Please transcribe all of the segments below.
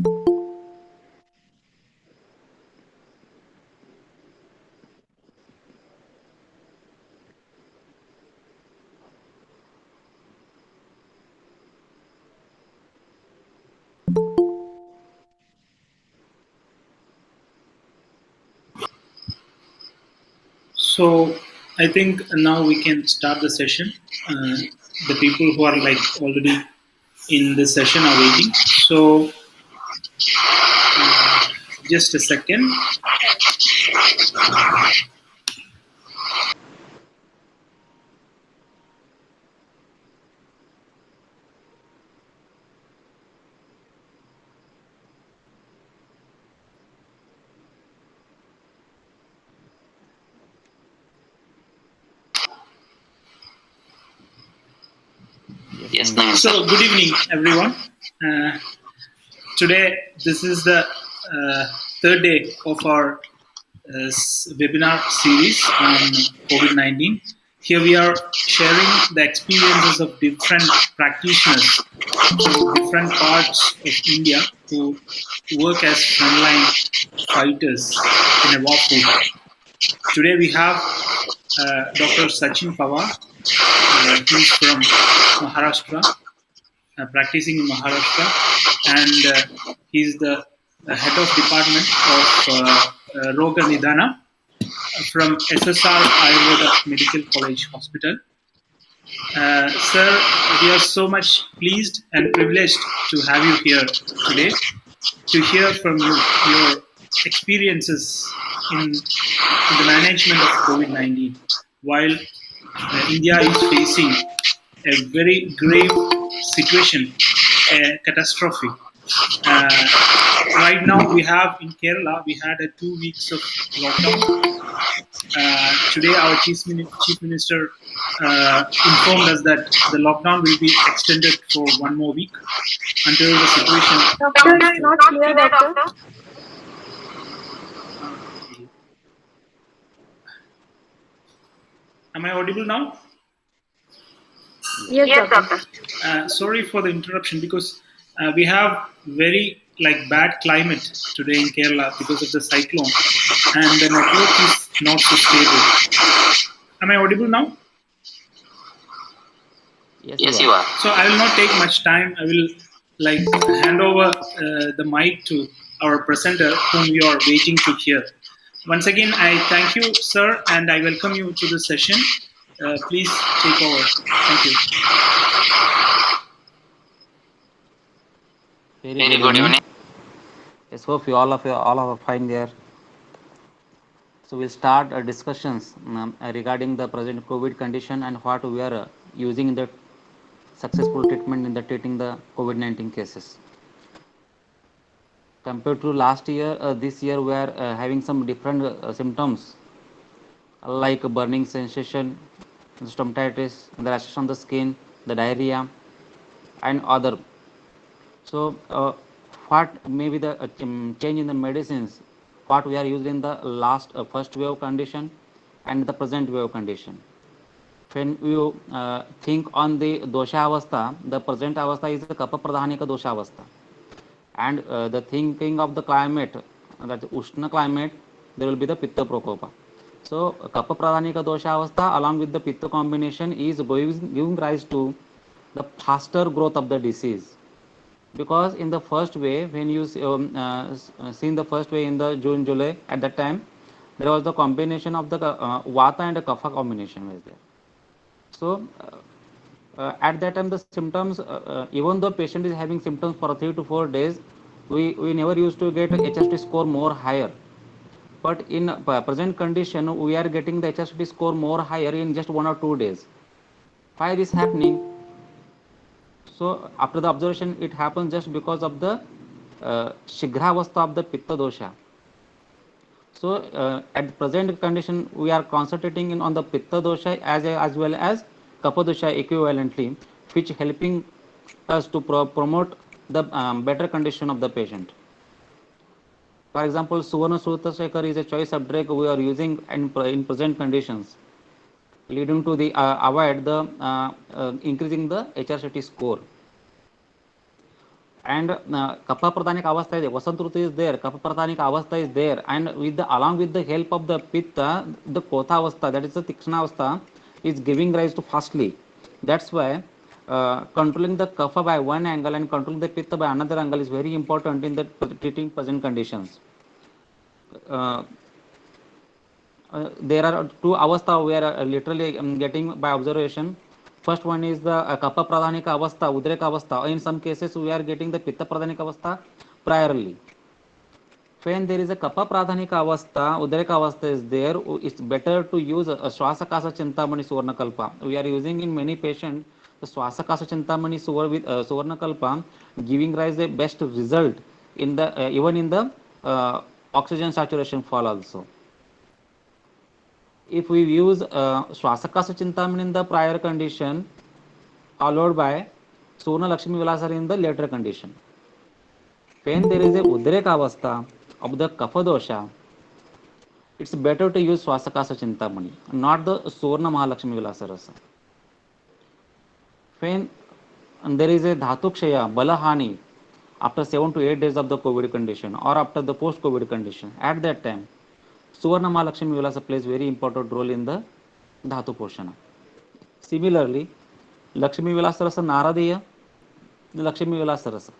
So I think now we can start the session. The people who are like already in the session are waiting. So just a second. Yes, Namaste. So good evening, everyone. Uh, Today this is the third day of our webinar series on COVID-19. Here we are sharing the experiences of different practitioners from different parts of India who work as frontline fighters in a war field. Today we have Dr. Sachin Pawar. He's from Maharashtra, practicing in Maharashtra, and he's the head of department of Roga Nidhana from SSR Ayurveda Medical College Hospital. Sir, we are so much pleased and privileged to have you here today to hear from you your experiences in the management of COVID-19 while India is facing a very grave situation, a catastrophe. Right now, we have in Kerala, we had a 2 weeks of lockdown. Today, our chief minister informed us that the lockdown will be extended for one more week until the situation. Doctor, it's not clear, doctor. Okay. Am I audible now? Yes, Yes, doctor. doctor. Sorry for the interruption because we have very bad climate today in Kerala because of the cyclone, and the network is not so stable. Am I audible now? Yes, you are. So I will not take much time. I will hand over the mic to our presenter, whom you are waiting to hear. Once again, I thank you, sir, and I welcome you to the session. Please take over. Thank you. Very good evening. Yes, hope you all are fine there. So we'll start discussions regarding the present COVID condition and what we are using in the successful treatment in the treating the COVID-19 cases. Compared to last year, this year we are having some different symptoms like burning sensation, stomatitis, the rashes on the skin, the diarrhea, and other. So, what may be the change in the medicines? What we are using in the last first wave condition and the present wave condition. When you think on the dosha avastha, the present avastha is the kapha pradhanika dosha avastha, and the thinking of the climate, that ushna climate, there will be the pitta prokopa. So, kapha pradhanika dosha avastha along with the pitta combination is giving rise to the faster growth of the disease, because in the first wave, when you seen the first wave in the June July, at that time there was the combination of the vata and the kapha combination was there. So at that time the symptoms, even though patient is having symptoms for 3 to 4 days, we never used to get HST score more higher. But in present condition we are getting the HST score more higher in just 1 or 2 days. Why this happening? So after the observation, it happens just because of the shigravastha of the pitta dosha. So at present condition, we are concentrating in on the pitta dosha as well as kapha dosha equivalently, which helping us to promote the better condition of the patient. For example, Suvarna Sutasekar is a choice of drug we are using in present conditions, leading to the avoid the increasing the HRCT score. and kapha pradhanik avastha is vasant rutu is there, kapha pradhanik avastha is there, and with the along with the help of the pitta, the kotha avastha, that is the tikshna avastha, is giving rise to fastly. That's why controlling the kapha by one angle and controlling the pitta by another angle is very important in the treating present conditions. uh, there are two avastha we are literally getting by observation. First one is the kapha pradhanika avastha, udreka avastha. In some cases we are getting the pitta pradhanika avastha priorly. When there is a kapha pradhanika avastha, udreka avastha is there, it's better to use a swasakasa chintamani suvarnakalpa. We are using in many patients the swasakasa chintamani suvarnakalpa, giving rise a best result in the even in the oxygen saturation fall also. If we use Swasakasa Chintamani in the prior condition, followed by Surna Lakshmi Vilasar in the later condition. When there is a Udreka Avastha of the Kapha dosha, it's better to use Swasakasa Chintamani, not the Surna Mahalakshmi Vilasar Rasa. When there is a Dhatu Kshaya, Balahani, after 7 to 8 days of the COVID condition or after the post-COVID condition, at that time, Suvarna Mahalakshmi Vilasa plays very important role in the Dhatu Poshana. Similarly, Lakshmi Vilasarasa Naradeya, Lakshmi Vilasarasa.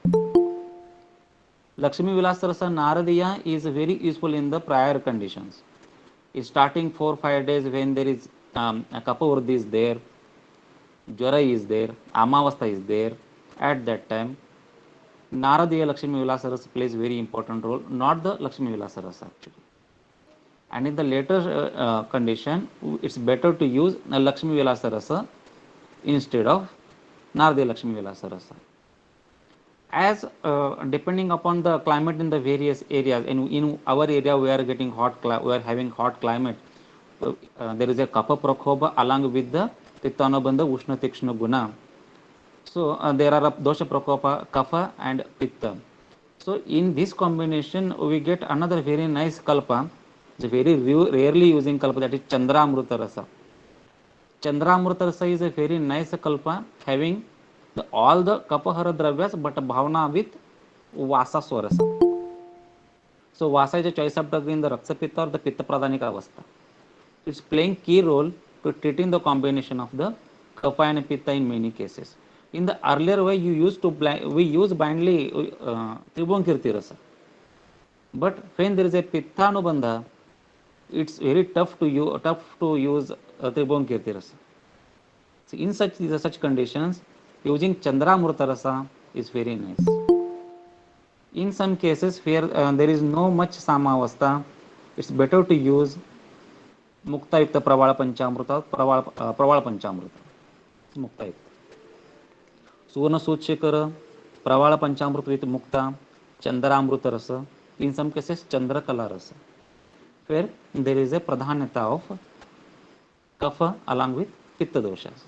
Lakshmi Vilasarasa Naradeya is very useful in the prior conditions. It's starting 4-5 days when there is a Kapha Vruddhi is there, Jwara is there, Amavastha is there. At that time, Naradeya Lakshmi Vilasarasa plays very important role, not the Lakshmi Vilasarasa actually. And in the later condition, it's better to use Lakshmi Vilasa Rasa instead of Naradeya Lakshmi Vilasa Rasa. As depending upon the climate in the various areas, in our area we are getting we are having hot climate. There is a Kapha Prakhoba along with the Tittanobandha Ushna Tikshna Guna. So there are Dosha Prakopa, Kapha and Pitta. So in this combination, we get another very nice kalpa. It's very rarely using kalpa, that is Chandramruta Rasa. Chandramruta Rasa is a very nice kalpa having all the kapahara dravyas but bhavana with Vasa Swarasa. So Vasa is a choice of drug in the Raksa Pitta or the Pitta Pradhanika Avastha. It's playing key role to treating the combination of the kapha and pitta in many cases. In the earlier way, we use blindly Tribhuvankirti Rasa. But when there is a Pitta Anubandha, it's very tough to use Tribhuvankirti Rasa. So in such conditions, using Chandramruta Rasa is very nice. In some cases where there is no much Samavastha, it's better to use Muktayukta Pravala Panchamruta, Pravala Panchamruta. Muktayukta. Suvarna Suchekara, Pravala Panchamruta with Mukta, Chandramruta Rasa. In some cases, Chandrakala Rasa, where there is a pradhanata of kapha along with pitta doshas.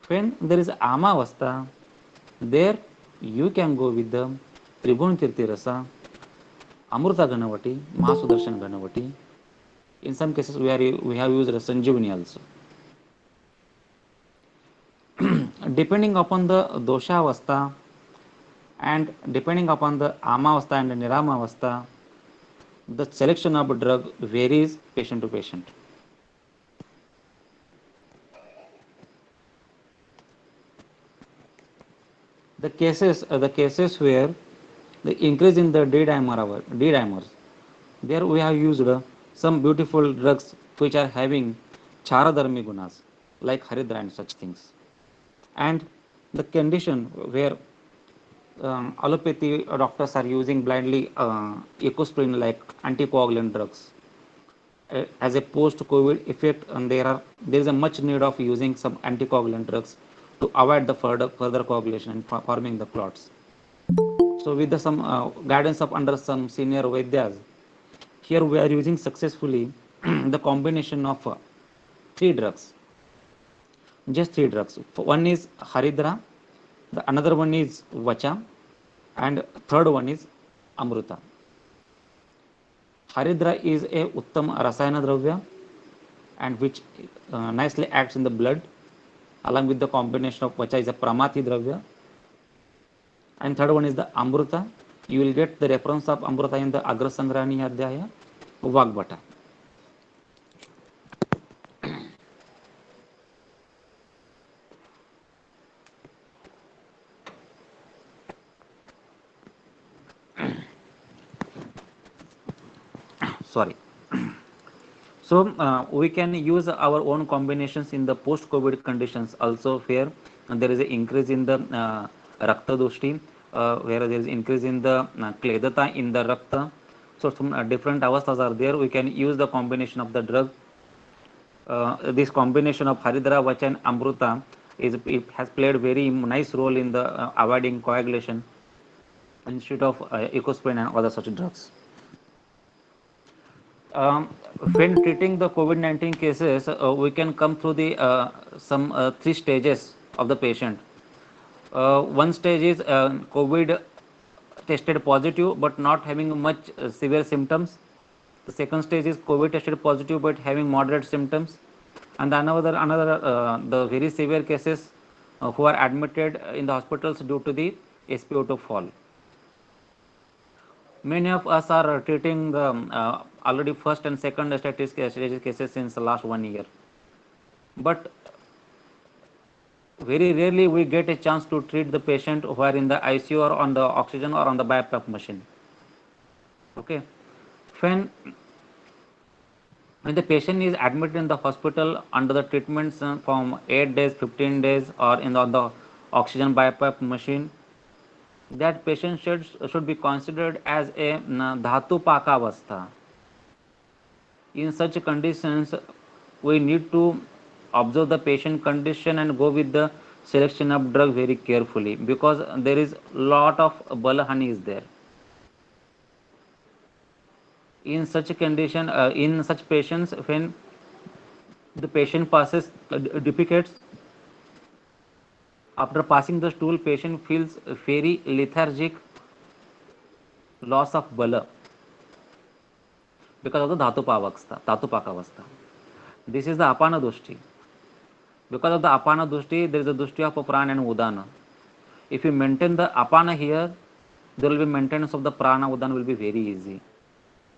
When there is Amavastha, there you can go with the Tribhuvankirti Rasa, Amruta Ganavati, Mahasudarshan Ganavati. In some cases, we have used Sanjivani also. Depending upon the dosha avastha and depending upon the Amavastha and the Niramavastha, the selection of a drug varies patient to patient. The cases where the increase in the D-dimers, there we have used some beautiful drugs which are having charadharmi gunas like haridra and such things. And the condition where allopathy doctors are using blindly ecosprin like anticoagulant drugs as a post-COVID effect, and there is a much need of using some anticoagulant drugs to avoid the further coagulation and forming the clots. So with some guidance of under some senior Vaidyas, here we are using successfully the combination of 3 drugs, just 3 drugs. One is Haridra, the another one is Vacha, and third one is Amruta. Haridra is a Uttam Rasayana Dravya and which nicely acts in the blood, along with the combination of Vacha is a Pramati Dravya. And third one is the Amruta. You will get the reference of Amruta in the Agrasangrani Adhyaya, Vagbata. Sorry. So we can use our own combinations in the post-COVID conditions also where there is an increase in the Rakta Doshti, where there is increase in the Kledata in the Rakta. So some different avasthas are there. We can use the combination of the drug. This combination of Haridra, Vacha and Amruta it has played very nice role in the avoiding coagulation instead of Ecosprin and other such drugs. Um, when treating the COVID-19 cases, we can come through the some three stages of the patient. One stage is COVID tested positive but not having much severe symptoms. The second stage is COVID tested positive but having moderate symptoms, and another the very severe cases who are admitted in the hospitals due to the SpO2 fall. Many of us are treating the already first and second stage cases since the last 1 year, but very rarely we get a chance to treat the patient who are in the ICU or on the oxygen or on the BiPAP machine. Okay, when when the patient is admitted in the hospital under the treatments from 8 days, 15 days, or on the oxygen BiPAP machine, that patient should be considered as a dhatu pakavastha. In such conditions, we need to observe the patient condition and go with the selection of drug very carefully, because there is lot of balahani is there. In such a condition, in such patients, when the patient passes defecates, after passing the stool, patient feels very lethargic, loss of bala because of the dhatu pakavastha. This is the apana doshti. Because of the apana doshti, there is a doshti of prana and udana. If you maintain the apana here, there will be maintenance of the prana udana will be very easy.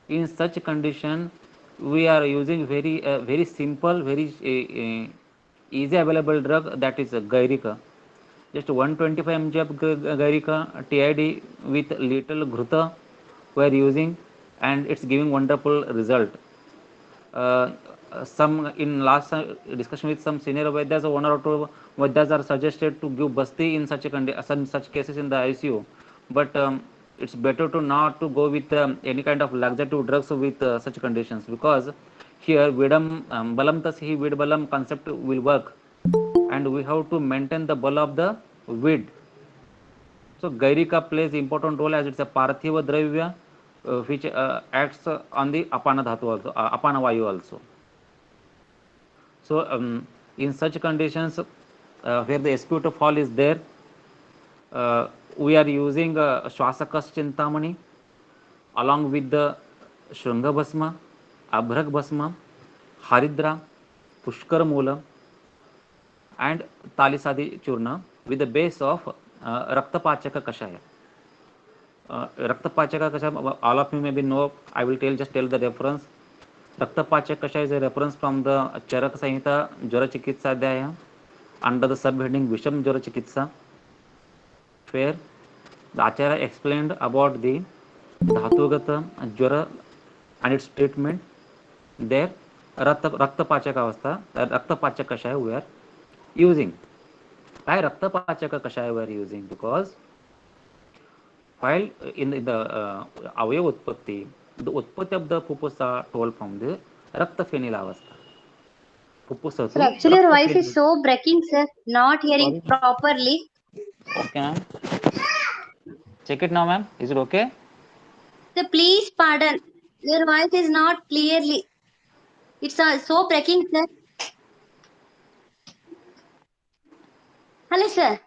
In such condition, we are using very simple, very easy available drug, that is Gairika. Just 125 mg of Gairika TID with little Ghruta we are using, and it's giving wonderful result. Some in last discussion with some senior Vaidyas, one or two Vaidyas are suggested to give Basti in such cases in the ICU, but it's better to not to go with any kind of laxative drugs with such conditions, because here Vidam Balam Tasihi Vid Balam concept will work, and we have to maintain the ball of the weed. So Gairika plays important role as it's a Parthiva Dravya which acts on the Apana Dhatu also, Apana Vayu also. So in such conditions where the SpO2 fall is there, we are using Shwasakas Chintamani along with the Shrunga Bhasma, Abhrag Bhasma, Haridra, Pushkar Moola and Talisadi Churna with the base of Raktapachaka Kashaya. Raktapachaka Kashaya, all of you maybe know, I will just tell the reference. Raktapachaka Kashaya is a reference from the Charak Samhita Jwara Chikitsa Adhyaya under the subheading Visham Jwara Chikitsa, where the Acharya explained about the Dhatugata Jwara and its treatment. There, Raktapachaka Avastha, Raktapachaka Kashaya we are using. Why Raktapachaka Kashaya we are using? Because while in the Avaya Utpatti, the Utpatti of the Pupusa told from the Rakta Phenil Avastha. Pupusa. Sir, actually your voice is so breaking, sir. Not hearing properly. Okay, ma'am. Check it now, ma'am. Is it okay? Sir, please pardon. Your voice is not clearly. It's so breaking, sir. Hello, sir.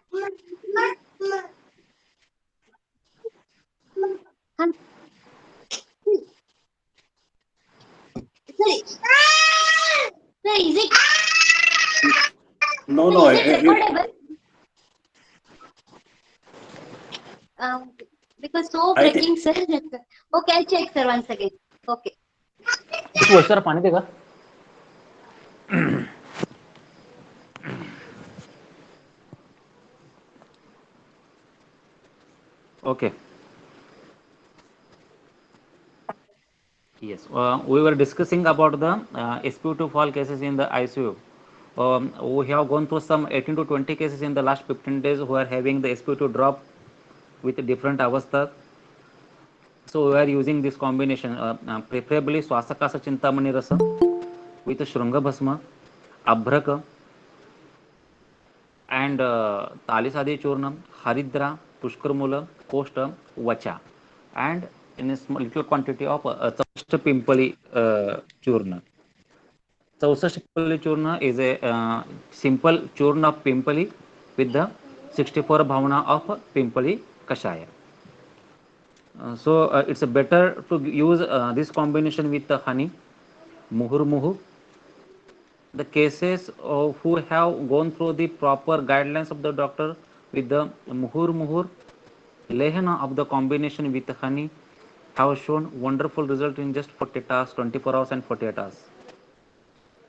Sir, is it? No, Is it recordable? Because so breaking, sir. Okay, I'll check, sir, once again. Okay. कुछ वर्षा पानी देगा. Okay. Yes, we were discussing about the SpO2 fall cases in the ICU. We have gone through some 18 to 20 cases in the last 15 days who are having the SpO2 drop with different avastha. So we are using this combination, preferably Swasakasa Chintamani Rasa with Shrunga Bhasma, Abhraka, and Talisadi Churnam, Haridra, Pushkarmula, Koshta, Vacha, and in a small little quantity of Chausht Pimpali Churna. Chausht Pimpali Churna is a simple churn of Pimpali with the 64 bhavana of Pimpali Kashaya. So it's better to use this combination with the honey, muhur muhu. The cases who have gone through the proper guidelines of the doctor with the muhur muhur lehana of the combination with the honey have shown wonderful result in just 48 hours, 24 hours and 48 hours.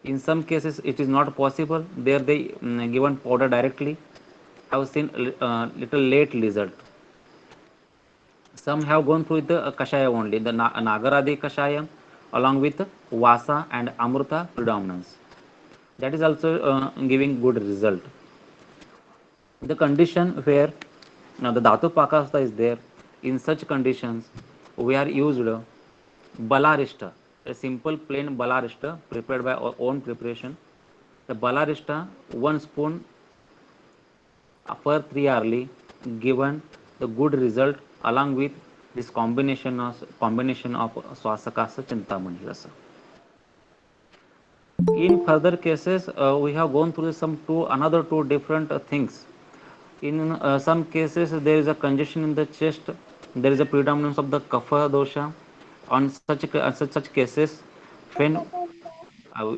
In some cases it is not possible. There they given powder directly have seen little late result. Some have gone through the Kashaya only, the Nagaradi Kashaya along with Vasa and Amruta predominance. That is also giving good result. The condition where now the Dhatu Pakasta is there, in such conditions we are used Balarista, a simple plain Balarista prepared by our own preparation. The Balarista 1 spoon per 3 hourly given the good result along with this combination of Swasakasa Chintamani Rasa. In further cases, we have gone through another two different things. In some cases, there is a congestion in the chest. There is a predominance of the kapha dosha. On such cases, when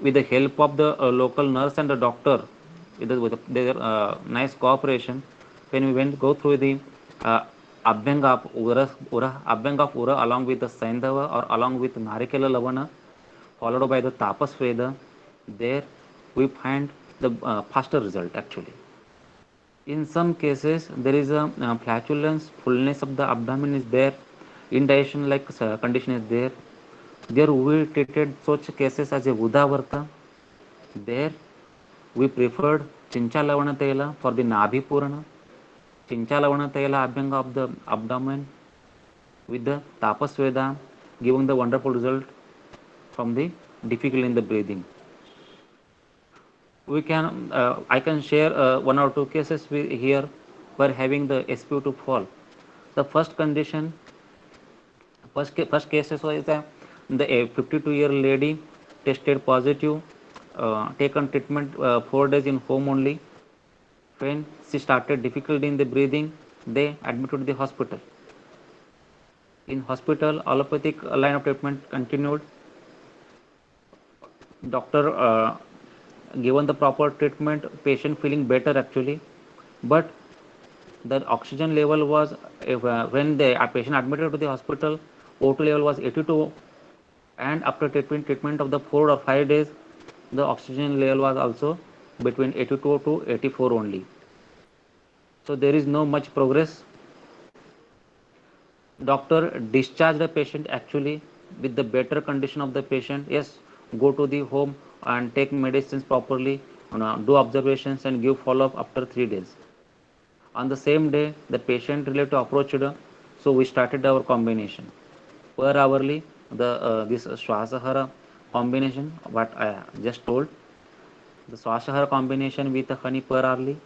with the help of the local nurse and the doctor, with their nice cooperation, when we went go through the uh, Abhyanga of Ura along with the Saindhava or along with Narikela Lavana, followed by the Tapas Veda, there we find the faster result actually. In some cases, there is a flatulence, fullness of the abdomen is there, indigestion like condition is there. There we treated such cases as a Udavarta. There we preferred Chincha Lavana Tela for the Nabhi Purana, Chincha Lavana Tela Abhyanga of the abdomen with the Tapas Veda, giving the wonderful result from the difficulty in the breathing. We can I can share one or two cases here where having the SpO2 fall. The first condition, first cases was the 52-year lady tested positive, taken treatment 4 days in home only. When she started difficulty in the breathing, they admitted to the hospital. In hospital, allopathic line of treatment continued. Doctor given the proper treatment, patient feeling better actually, but the oxygen level was when the patient admitted to the hospital, O2 level was 82, and after treatment of the 4 or 5 days, the oxygen level was also between 82 to 84 only. So there is no much progress. Doctor discharged the patient actually with the better condition of the patient. Yes, go to the home and take medicines properly, do observations and give follow-up after 3 days. On the same day, the patient relative approached, so we started our combination. Per hourly, this Swasahara combination, what I just told, the Swasahara combination with the honey per hourly,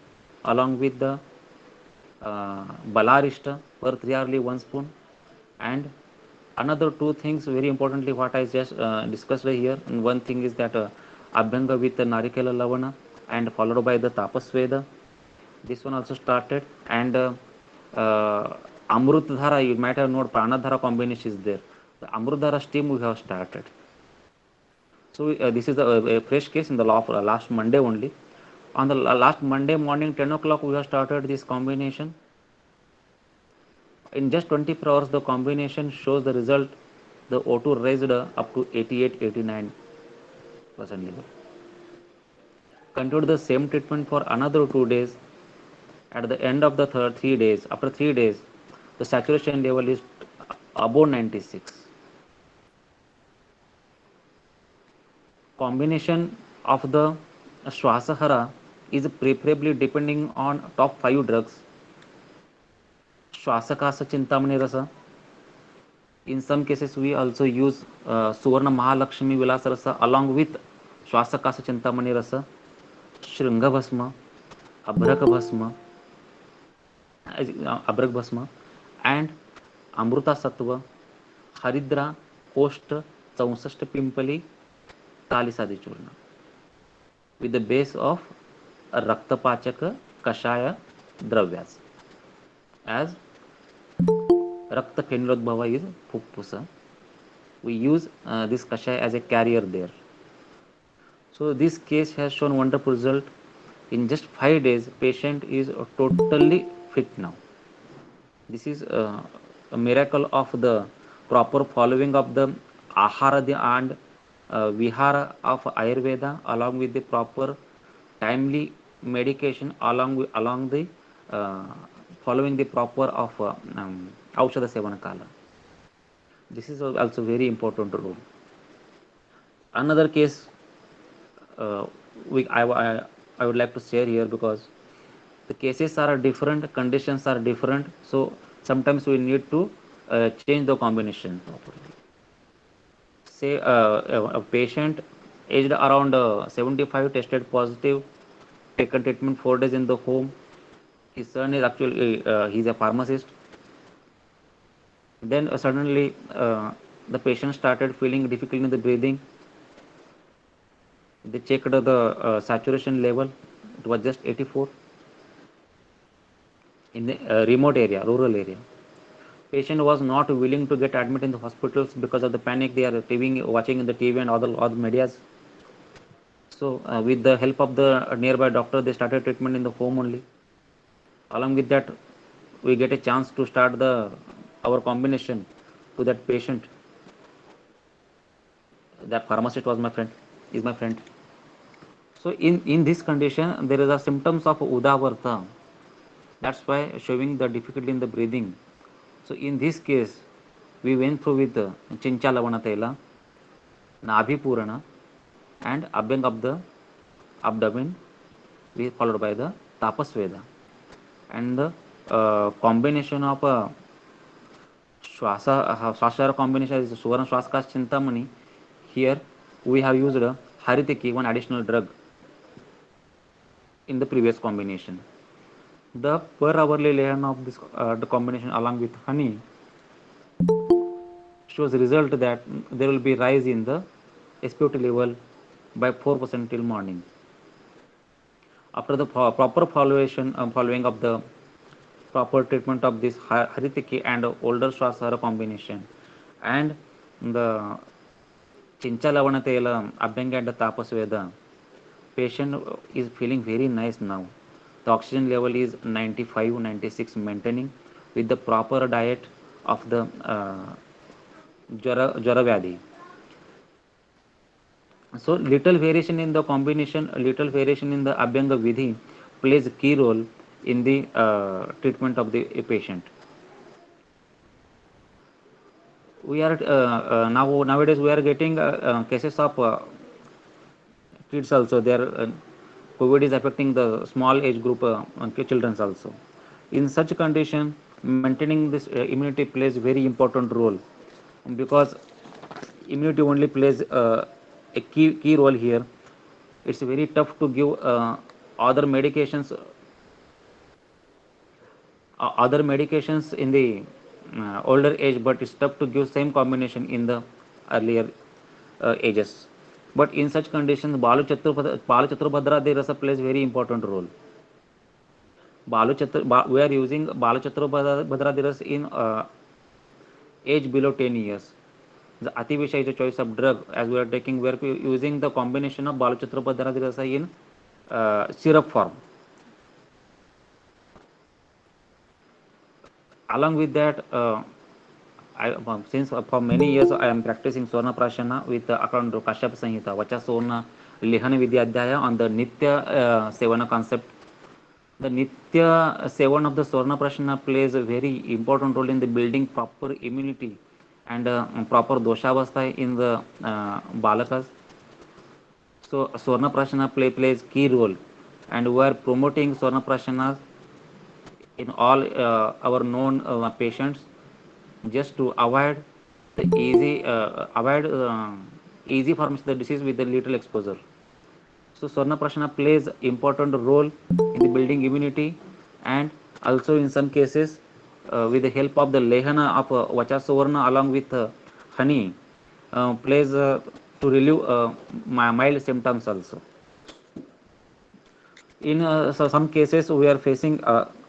along with the Balarista per 3 hourly 1 spoon, and another two things very importantly what I just discussed here. And one thing is that Abhyanga with the Narikela Lavana and followed by the Tapas Veda. This one also started, and Amrut Dhara, you might have noted Pranadhara combination is there. The Amrut Dhara steam we have started. So this is a fresh case in the last Monday only. On the last Monday morning 10 o'clock we have started this combination. In just 24 hours, the combination shows the result. The O2 raised up to 88-89% level. Continued the same treatment for another 2 days. At the end of the 3 days, after 3 days, the saturation level is above 96. Combination of the Swasahara is preferably depending on top 5 drugs. Swasakasa Chintamani Rasa. In some cases, we also use Suvarna Mahalakshmi Vilas Rasa along with Swasakasa Chintamani Rasa, Shringa Bhasma, Abhraka Bhasma, Abrak Bhasma, and Amruta Sattva, Haridra, Koshta, 64 Pimpali, Talisadi Churna, with the base of Raktapachaka Kashaya Dravyas, as Rakta Kenlodbhava is Puppusa. We use this Kashaya as a carrier there. So this case has shown wonderful result. In just 5 days, patient is totally fit now. This is a miracle of the proper following of the Ahara and Vihara of Ayurveda, along with the proper timely medication, along the following the proper of Aushadha Sevana Kala. This is also very important role. Another case I would like to share here, because the cases are different, conditions are different, so sometimes we need to change the combination properly. Say a patient aged around 75 tested positive, taken treatment 4 days in the home. His son is actually he's a pharmacist. Then suddenly the patient started feeling difficulty in the breathing. They checked the saturation level. It was just 84 in the remote area, rural area. Patient was not willing to get admitted in the hospitals because of the panic. They are watching the TV and other medias. So with the help of the nearby doctor, they started treatment in the home only. Along with that, we get a chance to start our combination to that patient. That pharmacist was my friend, is my friend. So in this condition, there is a symptoms of Udavarta. That's why showing the difficulty in the breathing. So in this case, we went through with Chinchalavana Tela, Nabhi Purana, and Abhyang of the abdomen, followed by the Tapasveda. And the combination of Swasara combination is Suvarna Swaska Chintamani. Here we have used Haritiki, one additional drug, in the previous combination. The per hourly lehan of this the combination along with honey shows result that there will be rise in the SpO2 level by 4% till morning. After the proper following of the proper treatment of this Haritiki and older Swasara combination and the Chinchalavana Tela, Abhyanga and the Tapasveda, patient is feeling very nice now. The oxygen level is 95, 96 maintaining with the proper diet of the Jara Vyadhi. So little variation in the combination, little variation in the Abhyanga Vidhi plays a key role in the treatment of the patient. We are nowadays we are getting cases of kids also. There COVID is affecting the small age group children also. In such condition, maintaining this immunity plays very important role, because immunity only plays a key role here. It's very tough to give other medications in the older age, but it's tough to give same combination in the earlier ages. But in such conditions, Balu Chaturbhadra Rasa plays very important role. We are using Balu Chaturbhadra Rasa in age below 10 years. The Ativisha is a choice of drug. As we are taking, we are using the combination of Balu Chaturbhadra Rasa in syrup form. Along with that, since for many years I am practicing Swarna Prashana with according to Kashyap Samhita, Vacha Swarna Lehana Vidyadhyaya on the Nitya Sevana concept. The Nitya Sevan of the Swarna Prashana plays a very important role in the building proper immunity and proper doshavastha in the balakas. So Swarna Prashana plays key role, and we are promoting Swarna Prashana in all our known patients, just to avoid the easy forms of the disease with the little exposure. So Swarna Prashana plays important role in the building immunity, and also in some cases with the help of the lehana of Vacha Suvarna along with honey plays to relieve mild symptoms also. In so some cases we are facing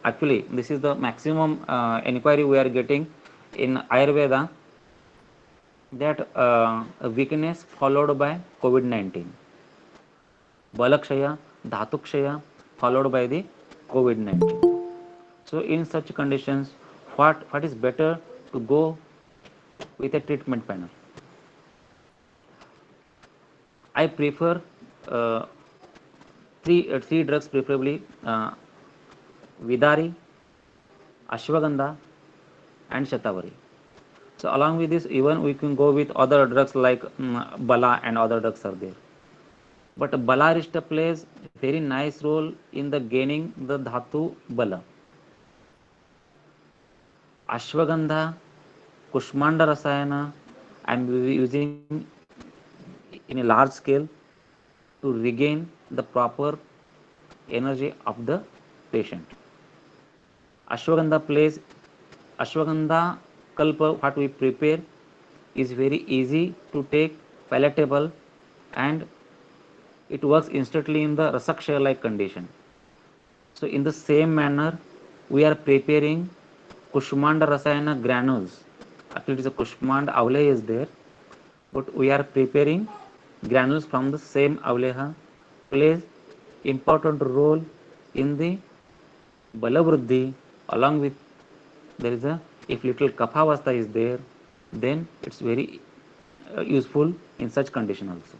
actually this is the maximum inquiry we are getting in Ayurveda, that weakness followed by COVID-19, balakshaya, dhatukshaya followed by the COVID-19. So in such conditions, what is better to go with a treatment panel? I prefer uh, three drugs, preferably Vidari, Ashwagandha, and Shatavari. So along with this, even we can go with other drugs like Bala and other drugs are there. But Balarishta plays very nice role in the gaining the Dhatu Bala. Ashwagandha, Kushmanda Rasayana, I am using in a large scale to regain the proper energy of the patient. Ashwagandha plays, Ashwagandha Kalpa, what we prepare is very easy to take, palatable, and it works instantly in the Rasakshaya like condition. So in the same manner, we are preparing Kushmanda Rasayana granules. Actually, it is a Kushmanda Avle is there, but we are preparing granules from the same Avleha, plays important role in the Balavruddhi. Along with there is a, if little Kaphavastha is there, then it's very useful in such condition also.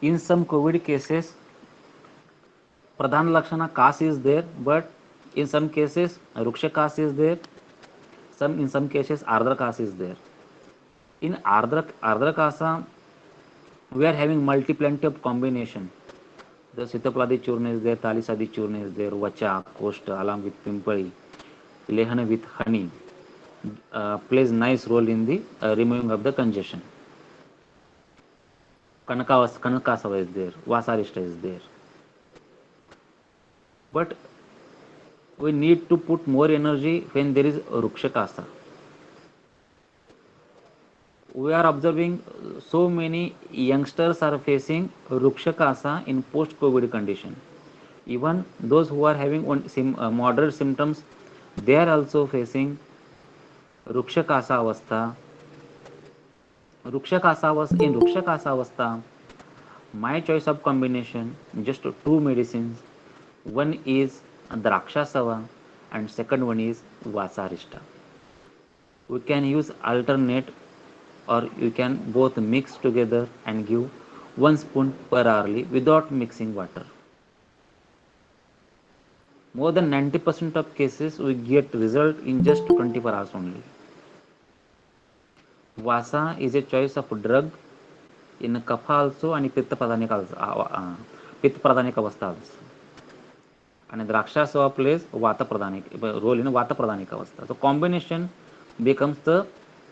In some COVID cases, Pradhan Lakshana Kas is there, but in some cases Ruksha Kas is there, in some cases Ardra Kas is there. In Ardra Kasa, we are having multi-plenty of combination. The Sitapladi Churna is there, Talisadi Churna is there, Vacha, Kosta along with Pimpali, Lehana with honey plays nice role in the removing of the congestion. Kanakasava is there, Vasarishta is there. But we need to put more energy when there is Rukshakasa. We are observing so many youngsters are facing Rukshakasa in post-COVID condition. Even those who are having moderate symptoms, they are also facing Rukshakasa avastha. In Rukshakasa avastha, my choice of combination, just two medicines. One is Drakshasava and second one is Vasarishta. We can use alternate, or you can both mix together and give 1 spoon per hourly without mixing water. More than 90% of cases we get result in just 24 hours only. Vasa is a choice of drug in Kapha also and Pitta Pradhanik avastha also. And Drakshasava plays Vata Pradhanik role in Vata Pradhanik avastha. So combination becomes the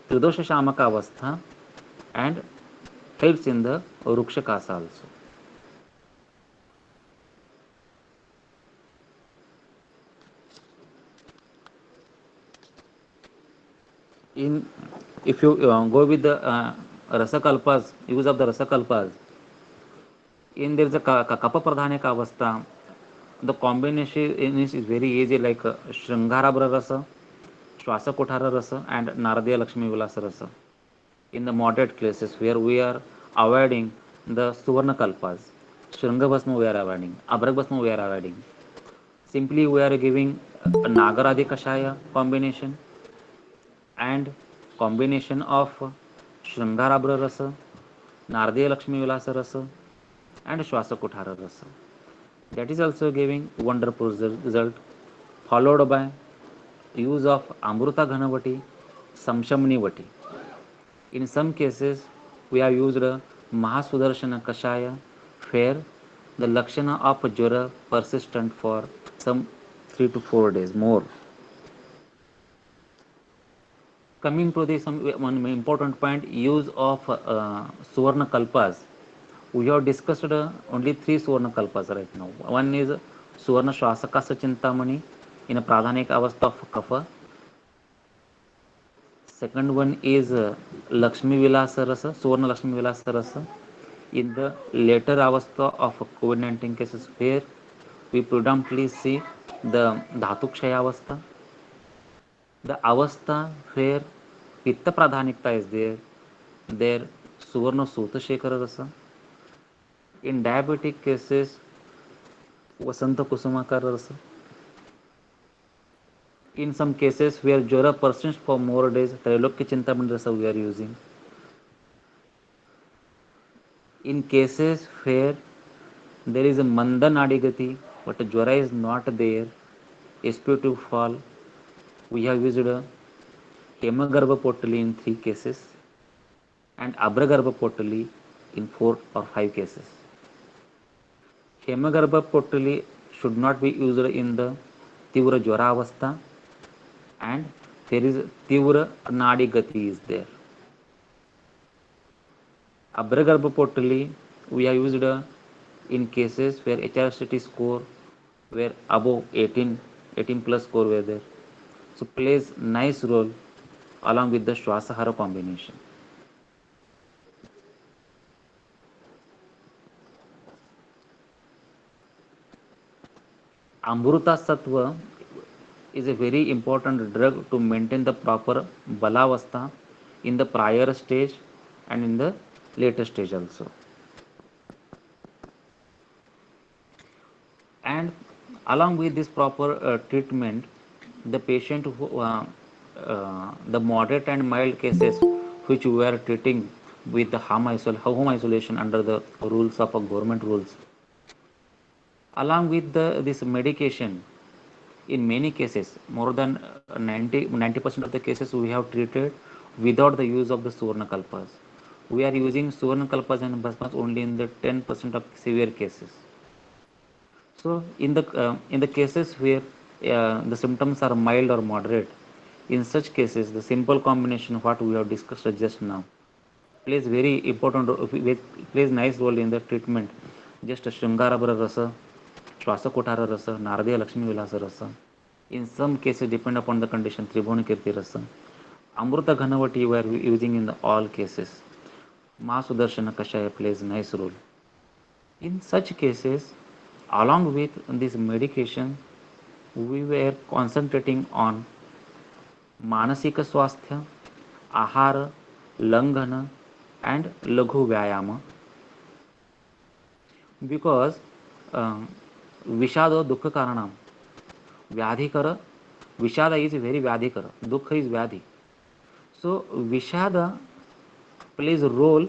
Tridosha Shamaka avastha and helps in the Rukshakasa also. If you go with the Rasakalpas, use of the Rasakalpas, there is a Kapha Pradhanika avastha. The combination is very easy, like Shringarabhra Rasa, Shwasakothara Rasa, and Naradiya Lakshmi Vilasa Rasa. in the moderate cases where we are avoiding the Suvarna Kalpas. Shringa Bhasma we are avoiding, Abrak Bhasma we are avoiding. Simply we are giving a Nagaradi Kashaya combination and combination of Shringarabra Rasa, Nardiya Lakshmi Vilasa Rasa and Shwasakuthara Rasa. That is also giving wonderful result, followed by use of Amruta Ghanavati, Samshamni Vati. In some cases, we have used Mahasudarshana Kashaya, where the Lakshana of Jwara persistent for some 3 to 4 days more. Coming to the one important point, use of Suvarna Kalpas. We have discussed only 3 Suvarna Kalpas right now. One is Suvarna Shwasakasa Chintamani in a Pradhanik Avastha of Kapha. Second one is Lakshmi Vilasa Rasa, Suvarna Lakshmi Vilasa Rasa in the later avastha of COVID-19 cases where we predominantly see the Dhatukshaya avastha, the avastha where Pitta Pradhanikta is there Suvarna Suta Shekhara Rasa. In diabetic cases, Vasanta Kusumakara Rasa. In some cases where Jwara persists for more days, Trailokya Chintamani Rasa we are using. In cases where there is a Manda Nadigati, but Jwara is not there, SPO2 fall, we have used Hemagarbha Potali in 3 cases and Abragarbha Potali in 4 or 5 cases. Hemagarbha Potali should not be used in the Tivra Jwara Avastha and there is Tivra Nadigati is there. Abragarbha Potali we have used in cases where HRCT score were above 18 plus score were there. So plays nice role along with the Shwasahara combination. Amruta Sattva is a very important drug to maintain the proper Balavastha in the prior stage and in the later stage also. And along with this proper treatment, the patient who, the moderate and mild cases which we are treating with the home isolation under the rules of government rules, along with this medication, in many cases more than 90% of the cases we have treated without the use of the Suvarna Kalpas. We are using Suvarna Kalpas and Bhasmas only in the 10% of severe cases. So in the cases where the symptoms are mild or moderate, in such cases the simple combination of what we have discussed just now plays very important plays nice role in the treatment. Just Shringarabra Rasa, Shwasakotara Rasa, Naradiya Lakshmi Vilasa Rasa. In some cases, depend upon the condition, Tribhuna Kirti Rasa. Amruta Ghanavati we are using in all cases. Mahasudarshana Kashaya plays nice role. In such cases, along with this medication, we were concentrating on Manasika Swasthya, Ahara, Langhana and Laghu Vyayama because Vishado Dukha Karanam. Vyadhikara, Vishada is very Vyadhikara, Dukha is Vyadhi. So Vishada plays a role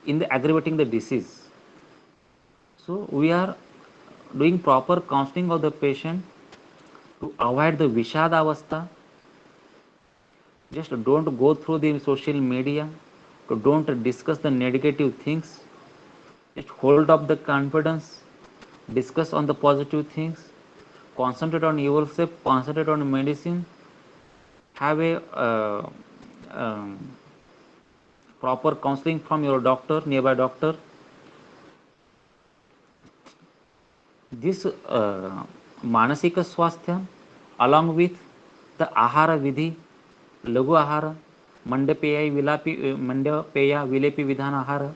in the aggravating the disease. So we are doing proper counseling of the patient to avoid the Vishada Avastha. Just don't go through the social media, don't discuss the negative things. Just hold up the confidence, discuss on the positive things, concentrate on yourself, concentrate on medicine, have a proper counseling from your doctor, nearby doctor. This Manasika Swasthya along with the Ahara Vidhi, Lagu Ahara, Mandapeya Vilepi Vidhana Ahara,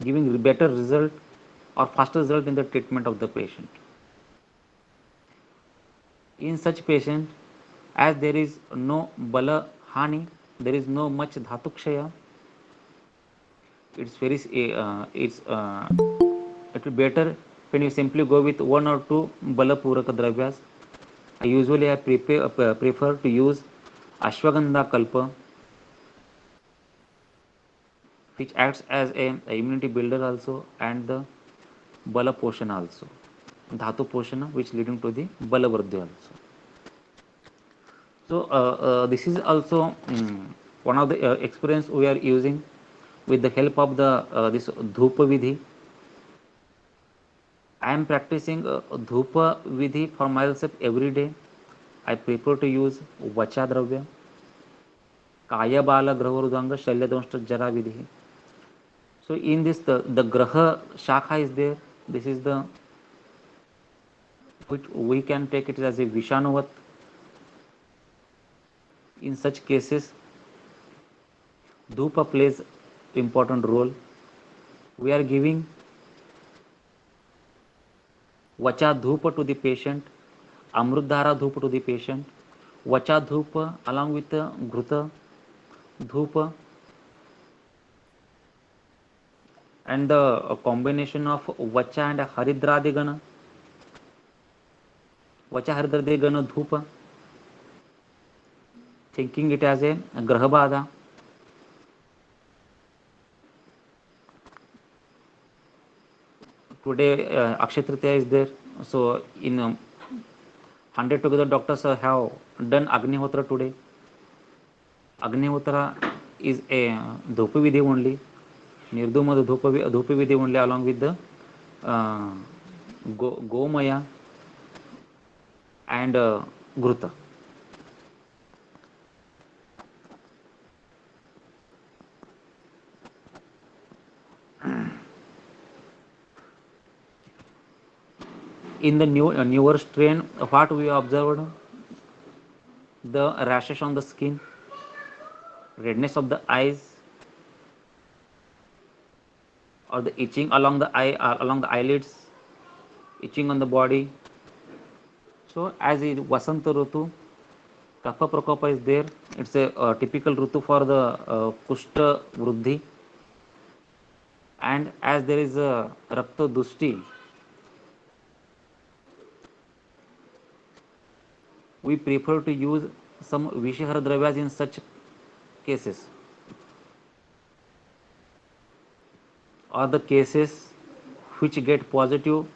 giving better result or faster result in the treatment of the patient. In such patient, as there is no Bala Hani, there is no much Dhatukshaya, it's very it will better when you simply go with one or two bala puraka dravyas. I prefer to use ashwagandha kalpa, which acts as a immunity builder also, and the bala poshana also, dhatu poshana, which leading to the bala vardhi also. So this is also one of the experience we are using with the help of the this dhupa vidhi. I am practicing dhupa vidhi for myself every day. I prefer to use vacha dravya, kaya bala gravarudanga shalyadonshta jara vidhi. So in this the graha shakha is there. This is the which we can take it as a vishanuvat. In such cases, dhupa plays important role. We are giving vacha dhupa to the patient, amrutdhara dhupa to the patient, vacha dhupa along with the ghruta dhupa, and the combination of vacha and haridradigana, vacha haridradigana dhupa, thinking it as a grahabada. Today Akshaya Tritiya is there, so in 100 together doctors have done Agnihotra today. Agnihotra is a dhupa vidhi only, nirduma dhupa vidhi only, along with the gomaya and ghruta. In the newer strain, what we observed, the rashes on the skin, redness of the eyes, or the itching along the eyelids, itching on the body. So as in Vasanta Rutu, Kapha Prakopa is there. It's a typical Rutu for the Kushta Vruddhi. And as there is a Rakta Dushti, we prefer to use some Vishahara Dravyas in such cases, or the cases which get positive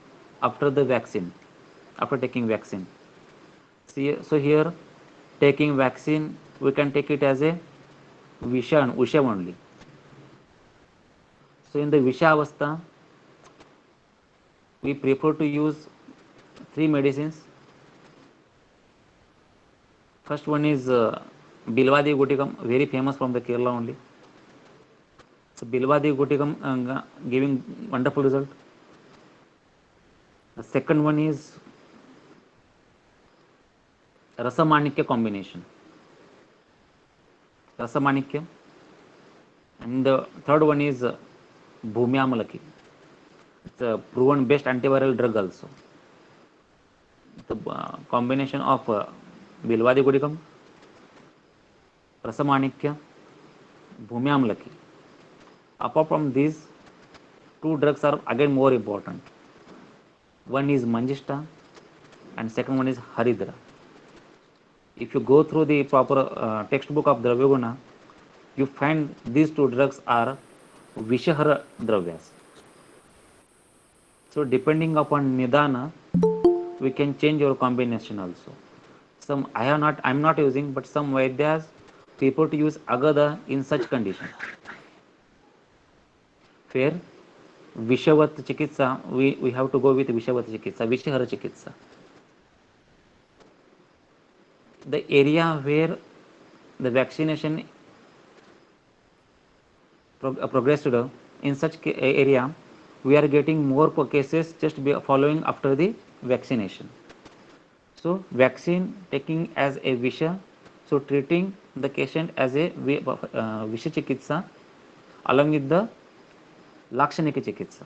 after the vaccine, after taking vaccine. See, so here taking vaccine, we can take it as a Visha only. So in the Visha Avastha, we prefer to use 3 medicines. First one is Bilvadi Gutikam, very famous from the Kerala only. So Bilvadi Gutikam giving wonderful result. The second one is Rasamanikya combination. Rasamanikya. And the third one is Bhumyamalaki. It's a proven best antiviral drug also. The combination of Bilvadi Gudikam, Rasamanikya, Bhumyamalaki. Apart from these, 2 drugs are again more important. One is Manjishta and second one is Haridra. If you go through the proper textbook of Dravyaguna, you find these 2 drugs are Vishahara Dravyas. So depending upon Nidana, we can change your combination also. Some I'm not using, but some Vaidyas prefer to use Agada in such condition. Where Vishavat Chikitsa, we have to go with Vishavat Chikitsa, Vishahara Chikitsa. The area where the vaccination progressed, in such area, we are getting more cases just following after the vaccination. So vaccine taking as a Visha, so treating the patient as a Visha Chikitsa along with the Lakshanika Chikitsa.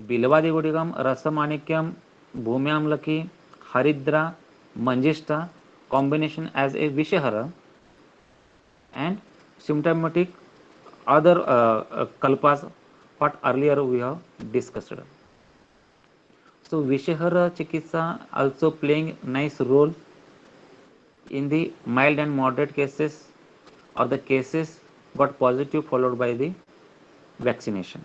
Bilvadi Gudigam, Rasamanikyam, Bhumyamlaki, Haridra, Manjishta combination as a Vishahara, and symptomatic other kalpas what earlier we have discussed. So Vishahara Chikitsa also playing nice role in the mild and moderate cases or the cases got positive followed by the vaccination.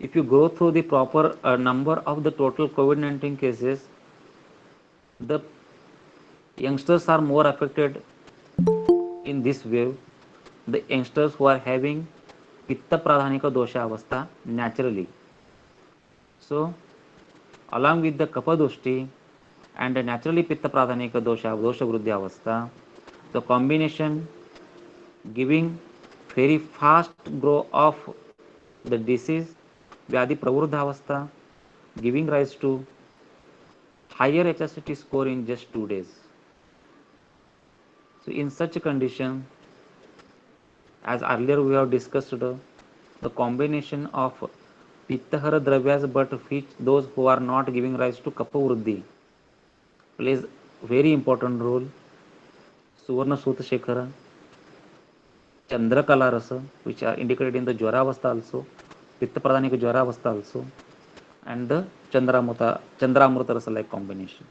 If you go through the proper number of the total COVID-19 cases, the youngsters are more affected in this wave. The youngsters who are having Pitta Pradhanika Dosha Avastha naturally. So, along with the Kapadoshti and naturally Pitta Pradhanika Dosha Vruddhi Avastha, the combination giving very fast growth of the disease Vyadhi Pravruddha Avastha, giving rise to higher HSCT score in just 2 days. So in such a condition, as earlier we have discussed, the combination of Pittahara Dravyas but which those who are not giving rise to Kapha Vruddhi plays very important role. Suvarna Sutta Shekhara, Chandrakala Rasa, which are indicated in the Jwaravastha also, Pitta Pradhanika Jwaravastha also, and the Chandramrita Rasa like combination.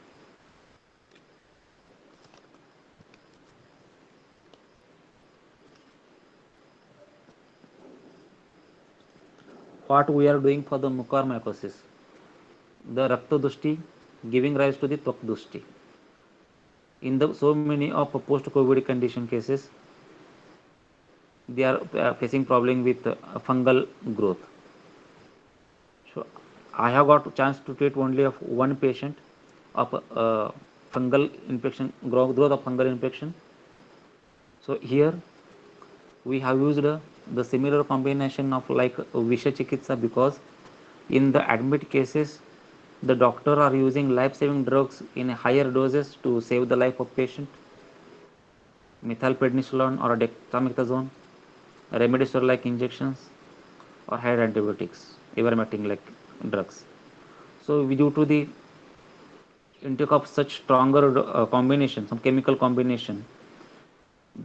What we are doing for the mucormycosis? The Rakta Dushti giving rise to the Tvak Dushti. In the so many of post-COVID condition cases, they are facing problem with fungal growth. So I have got a chance to treat only of one patient of fungal infection, growth of fungal infection. So here we have used the similar combination of like Visha Chikitsa, because in the admit cases the doctor are using life-saving drugs in higher doses to save the life of patient, methylprednisolone or dexamethasone, remdesivir like injections, or higher antibiotics, ivermectin like drugs. So due to the intake of such stronger combination, some chemical combination,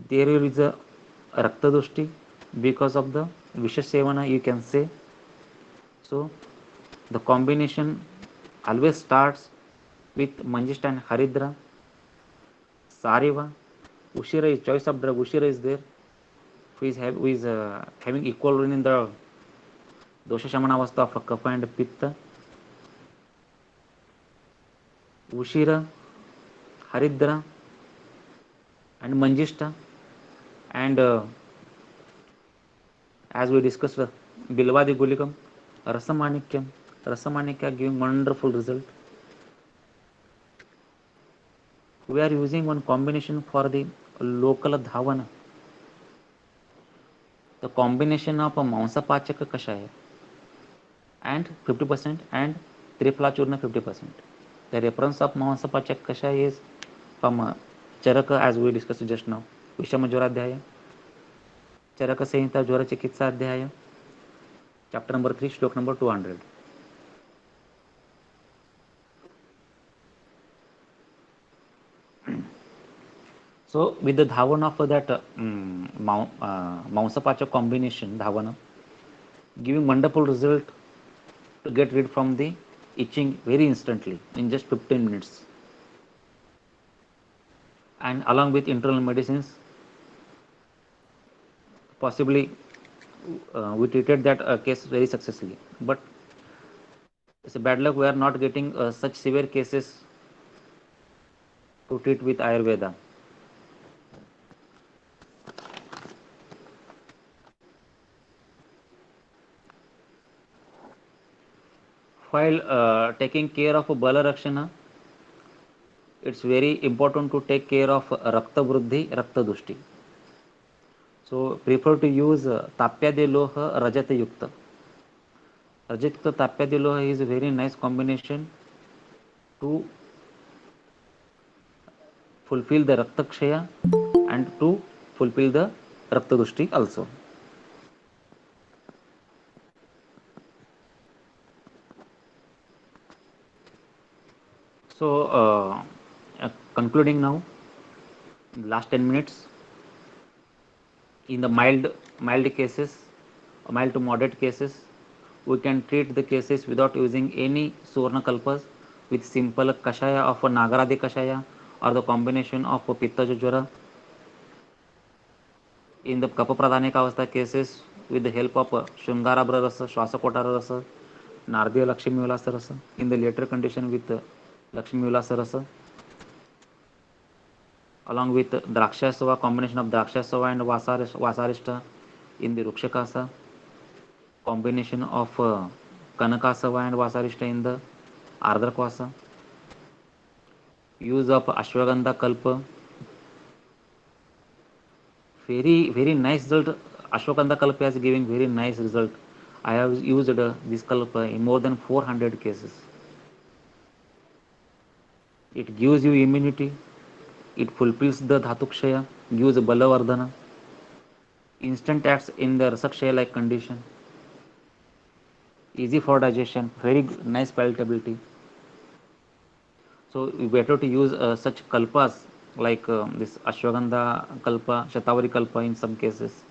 there is a raktadoshti because of the vicious sevana, you can say. So the combination always starts with Manjishta and Haridra, Sariva, Ushira is choice of drug, Ushira is there, who is having equal role in the dosha shamana avastha of kapha and pitta. Ushira, Haridra and Manjishta, and as we discussed, Bilvadi Gulikam, Rasamanikyam, Rasamanikya giving wonderful result. We are using one combination for the local dhavana. The combination of a Mansapachaka Kashaya and 50% and Triphala Churna 50%. The reference of Mansapachaka Kashaya is from Charaka, as we discussed just now, Vishama Jwaradhyaya, Charaka Sanhita Jwara Chikitsa Adhyaya, chapter number 3, shlok number 200. So with the dhavana of that Mansapachaka combination dhavana, giving wonderful result to get rid from the itching very instantly in just 15 minutes. And along with internal medicines, possibly we treated that case very successfully. But it's a bad luck, we are not getting such severe cases to treat with Ayurveda. While taking care of Bala Rakshana, it's very important to take care of Rakta Vruddhi, Rakta Dushti. So prefer to use Tapyade Loha Rajata Yukta. Rajat Tapyade Loha is a very nice combination to fulfill the Rakta Kshaya and to fulfill the Rakta Dushti also. So concluding now, last 10 minutes, in the mild cases, mild to moderate cases, we can treat the cases without using any Suvarna Kalpas with simple Kashaya of a Nagaradi Kashaya or the combination of Pitta Jujvara. In the Kapha Pradhanika Avastha cases, with the help of Shungarabra Rasa, Shwasakotara Rasa, Nardiya Lakshmi Vilasa Rasa. In the later condition with Lakshmi Vilasa Rasa, along with Drakshasava, combination of Drakshasava and Vasarishta in the Rukshakasa, combination of Kanakasava and Vasarishta in the Ardrakvasa, use of Ashwagandha Kalpa, very nice result. Ashwagandha Kalpa is giving very nice result. I have used this Kalpa in more than 400 cases. It gives you immunity, it fulfills the Dhatukshaya, gives Balavardhana, instant acts in the Rasakshaya like condition, easy for digestion, very nice palatability. So we better to use such kalpas like this Ashwagandha Kalpa, Shatavari Kalpa in some cases,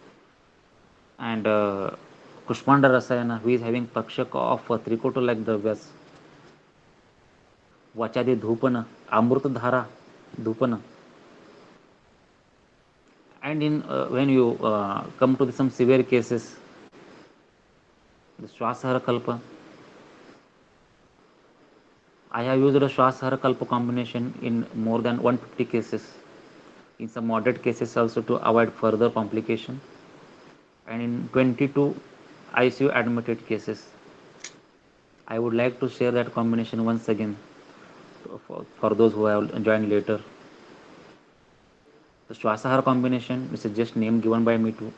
and Kushmanda Rasayana, who is having Pakshaka of Trikoto like Dravyas, Vachadi Dhupana, Amrut Dhara Dhupana. And in when you come to some severe cases, the Swasahara Kalpa, I have used a Swasahara Kalpa combination in more than 150 cases, in some moderate cases also to avoid further complication, and in 22 ICU admitted cases. I would like to share that combination once again for those who have joined later. The Swasahara combination is just name given by me to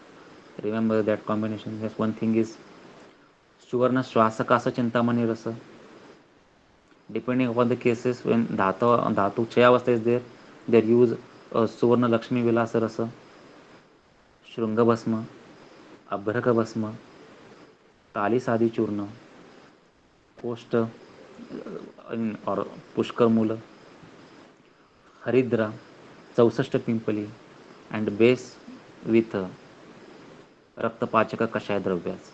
remember that combination. Yes, one thing is Suvarna Swasakasa Chintamani Rasa. Depending upon the cases, when Dhatu Chayavastha is there, they use Suvarna Lakshmi Vilasa Rasa, Shrunga Bhasma, Abhraka Bhasma, Tali Sadi Churna, Koshta or Pushkar Mula, Haridra, Chausashta Pimpali, and base with Rakta Pachaka Kashaya Dravyas.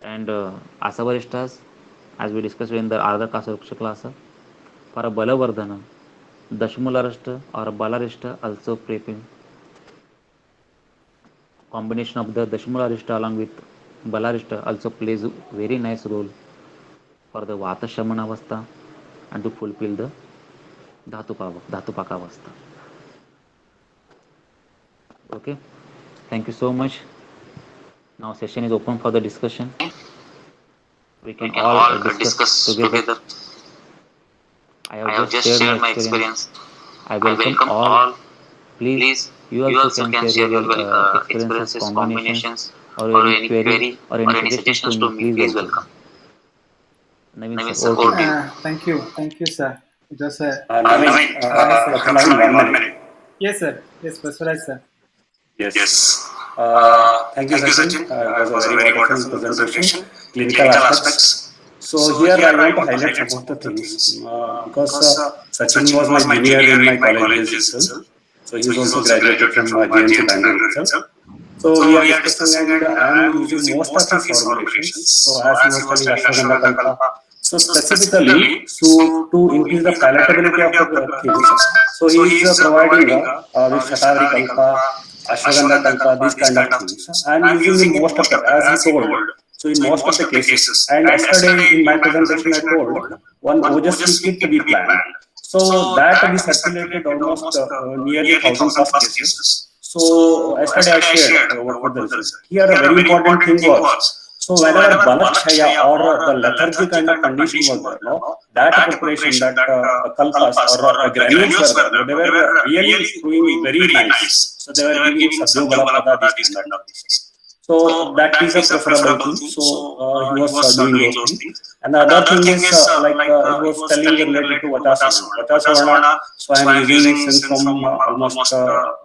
And Asavarishtas, as we discussed in the Ardha Kasaruksha class, for a Balavardhana, Dashmularashta or Balarishta also prepim. Combination of the Dashmularishta along with Balarishta also plays a very nice role for the Vata Shamana Avastha and to fulfill the Dhatupaka Avastha. Okay, thank you so much. Now session is open for the discussion. We can all discuss together. I have just shared my experience. I welcome all. Please, you also can share your experiences, combinations, or any query or any suggestions to me. Please welcome. Naveen sir, over to you. Thank you, sir. It was a Naveen, Dr. Naveen, 1 minute. yes, sir. Yes, Baswaraj, sir. Yes. Thank you, Sachin. It was a very wonderful presentation, clinical aspects. So here I want to highlight some of the things because Sachin was my junior in my college days itself. So he is also graduated from GMC Bangalore itself. So we are discussing and I am using most of his formulations. So as he was telling Ashwagandha Kalpa, so specifically to increase the palatability of the things, so he is providing this Shatavari Kalpa, Ashwagandha Kalpa, these kind of things. I am using in most of the, as he told, so in most of the cases. And yesterday in my presentation I told one Ojasvi kit we planned. So that we circulated almost nearly 1,000 plus cases. So yesterday I shared what were the results. Here a very important thing was, so whenever Balakshaya or the lethargy kind of condition was there, no, that preparation, that kalpas or granules were there, they were really doing very nice. So they were giving Sadhyo Balapada, these kind of things. So that is a preferable thing. So he was doing those things. And the other thing is like he was telling related to Vachasavana. Vachasavana, so I am using since from almost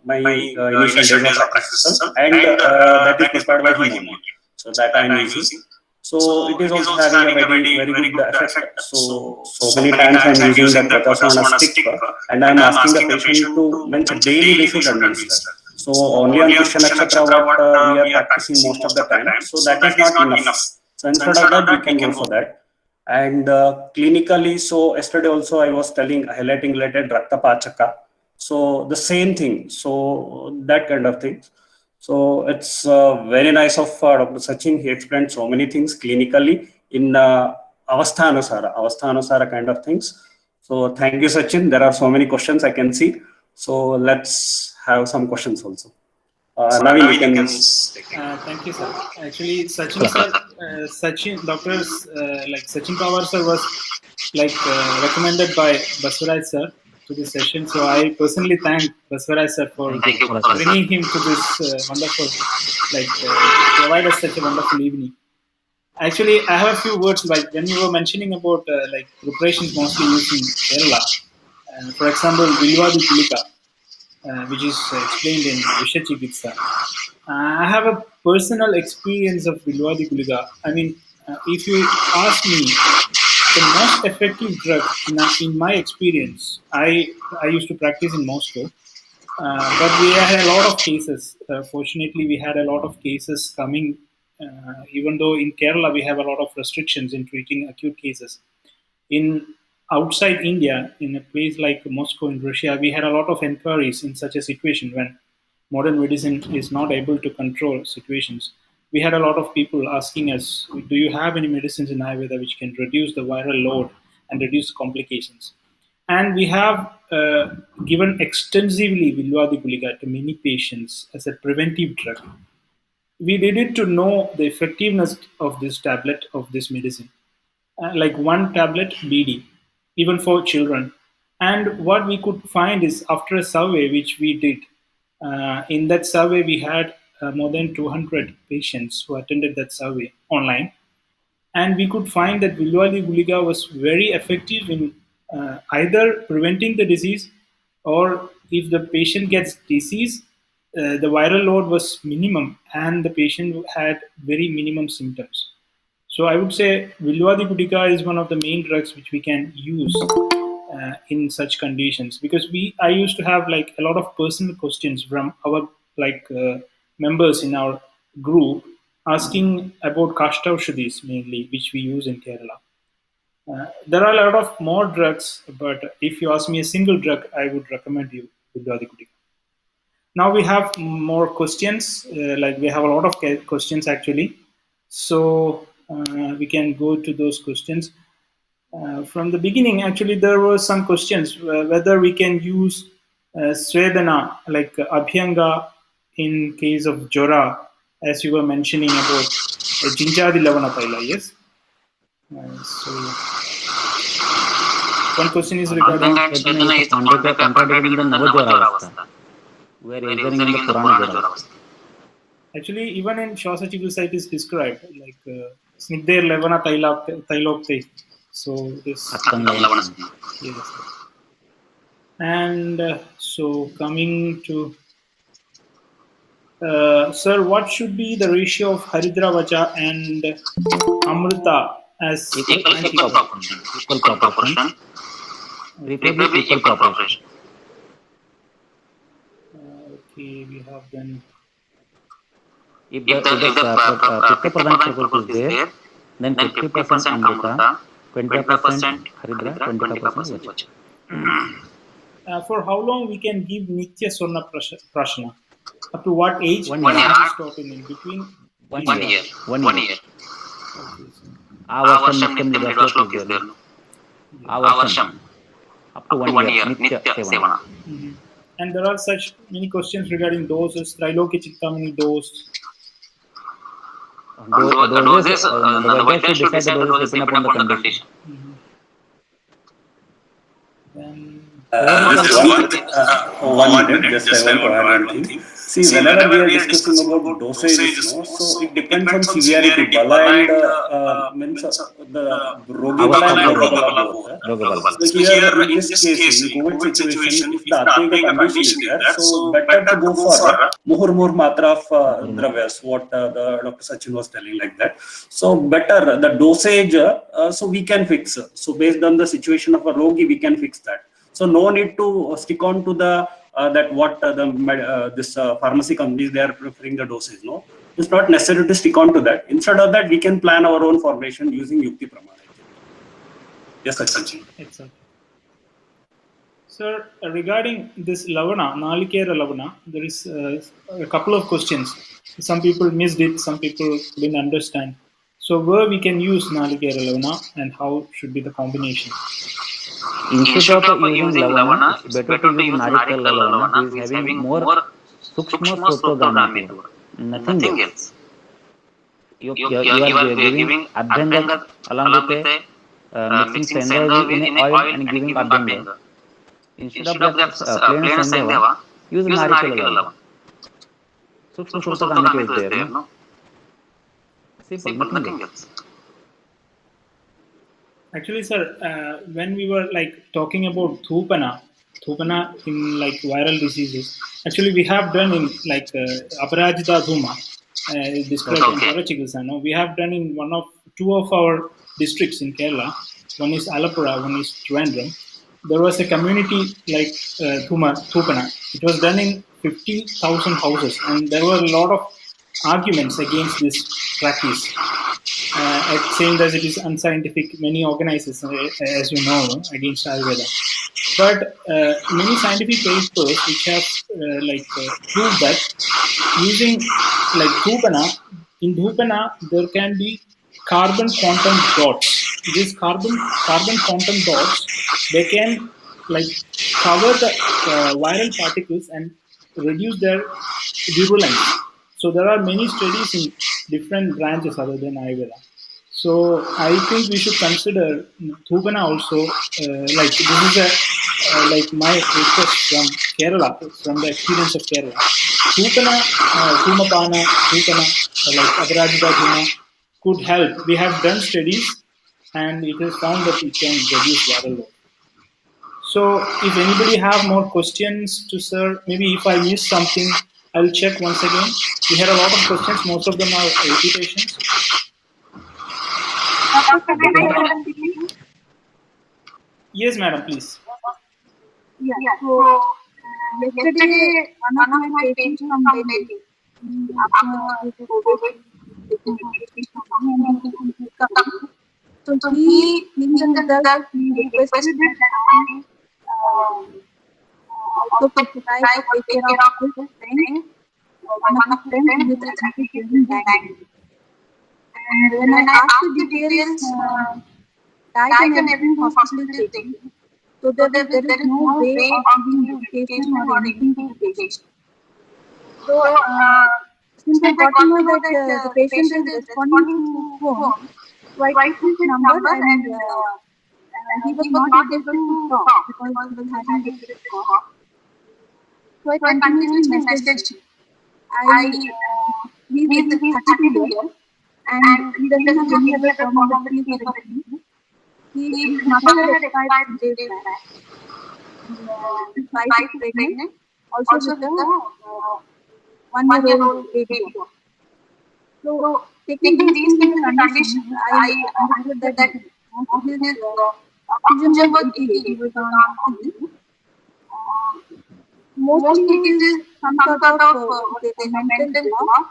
my initial days of practice, and that is prepared by him only. So that I am using. So it is also having a very good effect. So many times I'm using that Vetason stick, and I'm asking the patient to mention daily they should administer. So only on cushion etc. what we are practicing most of the time. So that is not enough. So instead of that we can go for that. And clinically, so yesterday also I was highlighting related Rakta Pachaka. So the same thing. So that kind of thing. So it's very nice of Dr. Sachin. He explained so many things clinically in Avasthanusara kind of things. So thank you, Sachin. There are so many questions I can see. So let's have some questions also. Naveen, you can. Thank you, sir. Actually, Sachin sir, doctors like Sachin Pawar sir was recommended by Baswaraj sir to this session. So I personally thank Baswaraj sir for Thank you, bringing him to this wonderful, provide us such a wonderful evening. Actually, I have a few words like when you were mentioning about preparations mostly used in Kerala. For example, Vilwadi Kulika, which is explained in Vishachikitsa. I have a personal experience of Vilwadi Kulika. I mean, if you ask me, the most effective drug in my experience, I used to practice in Moscow, but we had a lot of cases. Fortunately, we had a lot of cases coming. Even though in Kerala we have a lot of restrictions in treating acute cases, in outside India, in a place like Moscow in Russia, we had a lot of inquiries in such a situation when modern medicine is not able to control situations. We had a lot of people asking us, "Do you have any medicines in Ayurveda which can reduce the viral load and reduce complications?" And we have given extensively Vilwadi Gulika to many patients as a preventive drug. We needed to know the effectiveness of this tablet of this medicine, like one tablet BD, even for children. And what we could find is after a survey which we did, in that survey we had more than 200 patients who attended that survey online, and we could find that Vilwadi Gulika was very effective in either preventing the disease, or if the patient gets disease, the viral load was minimum and the patient had very minimum symptoms. So I would say Vilwadi Gulika is one of the main drugs which we can use in such conditions, because I used to have like a lot of personal questions from our members in our group asking about Kashtaushadis mainly, which we use in Kerala. There are a lot of more drugs, but if you ask me a single drug, I would recommend you Vilwadi Gulika. Now we have more questions. We have a lot of questions actually, so we can go to those questions. From the beginning, actually, there were some questions whether we can use Swedana, like Abhyanga, in case of Jora, as you were mentioning about Jinjadi Lavana Paila, yes? So, one question is regarding. Chetana is contradicting the Navajwara Avastha. We are We are using using in the in the Purana Purana Jara. Jara. Actually, even in Shwasa Chikitsa it is described like Snigdher Lavana Tailokte. So this. Yes. And so coming to sir, what should be the ratio of Haridra Vacha and Amrita as Equal proportion. Equal proportion. Preferably equal proportion. Okay, we have then. If If the Pitta Pradhan the is there, then 50% Amrita, 25% Haridra, 25% Vacha. For how long we can give Nitya Swarna Prashna? Up to what age? 1 year. Stop in between. 1 year. 1 1 year. year. Okay, so. Avarsham Nityam Nidashlok is there. Avarsham. Up to 1 year. Nitya Sevana. Mm-hmm. And there are such many questions regarding doses, Triloki Chittamani dose. Doses, the Vaidya should decide the doses depending upon the condition. Mm-hmm. Then One minute, just I want to add one thing. See, whenever we are discussing about dosages, no, so it depends on severity. Bala and means the Rogi Bala and Roga Bala both. Rogabala. So here in this case, in COVID situation, if the Atmika condition is there, so better to go for more matra of dravyas, what the Dr. Sachin was telling like that. So better the dosage, so we can fix. So based on the situation of a Rogi, we can fix that. So no need to stick on to the that what this pharmacy companies they are preferring the dosage. No, it's not necessary to stick on to that. Instead of that, we can plan our own formulation using Yukti Pramana. Yes, Sachin. Exactly. Sir, regarding this Lavana, Nalikera Lavana, there is a couple of questions. Some people missed it, some people didn't understand. So, where we can use Nalikera Lavana and how should be the combination? Instead of using Lavana, it's better to use Narikal Lavana, who is having more Sukshma Sotogami, nothing else. You are giving Abhyanga along with a mixing Sendavi in oil and giving Abhyanga. Instead of that plain Sendeva, use Narikal Lavana. Sukshma Sotogami is there, no? Simple, nothing else. Actually, sir, when we were like talking about Thupana in like viral diseases, actually we have done in like Aparajita Dhuma, described in Parachikilsa. No, we have done in two of our districts in Kerala. One is Alappuzha, one is Trivandrum. There was a community like Thupana. It was done in 50,000 houses, and there were a lot of arguments against this practice. Saying that it is unscientific, many organizers, as you know, against Ayurveda. But many scientific papers which have proved that using like Dhupana, in Dhupana there can be carbon quantum dots. These carbon quantum dots, they can like cover the viral particles and reduce their virulence. So there are many studies in different branches other than Ayurveda. So I think we should consider Thupana also. Like this is like my request from Kerala, from the experience of Kerala. Thupana, Thumapana, Thupana, like Aparajita Dhuma could help. We have done studies, and it is found that it can reduce viral load. So if anybody have more questions to sir, maybe if I miss something, I'll check once again. We had a lot of questions. Most of them are repetitions. Yes, madam, please. Yeah. So yesterday, one of my patients from Delhi, after the COVID, so he mentioned that he requested that I also prescribe or take care of this thing. One of them with anti-aging diet. And when I asked the details, diet and everything hospital is taking. So there is no way of giving medication or anything to the patient. So since I got to know that the patient is responding to phone, so I took his number and he was not able to talk because he was having difficult cough. So I continuously messaged him. He's 32 years and he doesn't have any other comorbidities or anything. His mother had expired 2 days back. His wife is pregnant, also with a 1-year-old baby. So, taking these things into condition, I understood that his oxygen was 80, he was on oxygen. Mostly it is some sort of mental block,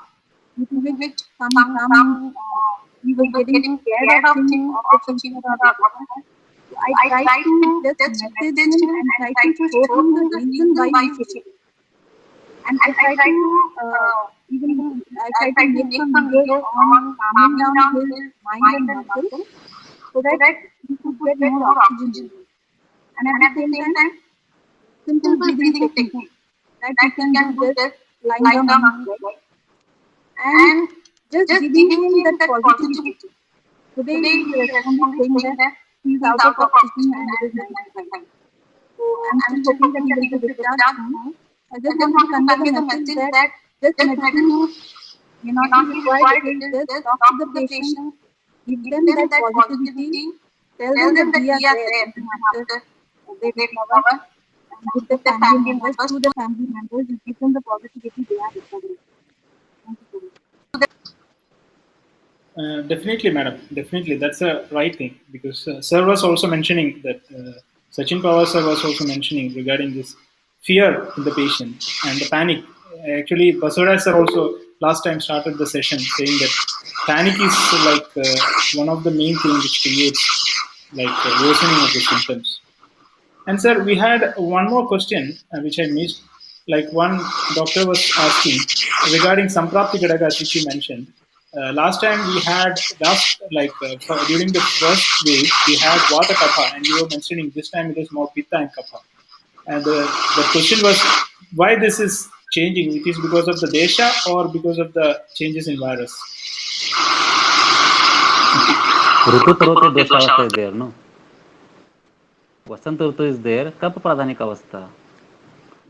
due to which he was getting scared of things, of achieving or whatever. I tried to just message him and try to show him the reason why he should. And I tried to make some videos on calming down his mind and muscles so that he could get more oxygen. And at the same time, simple breathing technique that he can do just lying down on his bed and just giving him that positivity. Today he is responding saying that he is out of oxygen and there is nothing. So I'm still hoping that he will be discharged soon. I just wanted to convey the message that this medicine may not be required. It is just talk to the patient, give them that positivity, tell them that we are there even after they recover, and with the family members, through the family members, you give them the positivity they are recovering. Thank you so much. Definitely, madam. Definitely, that's a right thing because sir was also mentioning that Sachin Pawar sir was also mentioning regarding this fear in the patient and the panic. Actually, Basuraj sir also last time started the session saying that panic is like one of the main things which creates like worsening of the symptoms. And sir, we had one more question which I missed. Like one doctor was asking regarding Samprapti Gadagas, which you mentioned. Last time we had during the first wave we had Vata Kapha, and you were mentioning this time it is more Pitta and Kapha. And the question was why this is changing. It is because of the desha or because of the changes in virus. Rutu Parvati Doshavastha is there, no? Vasant Rutu is there, Kapha Pradhanik Avastha.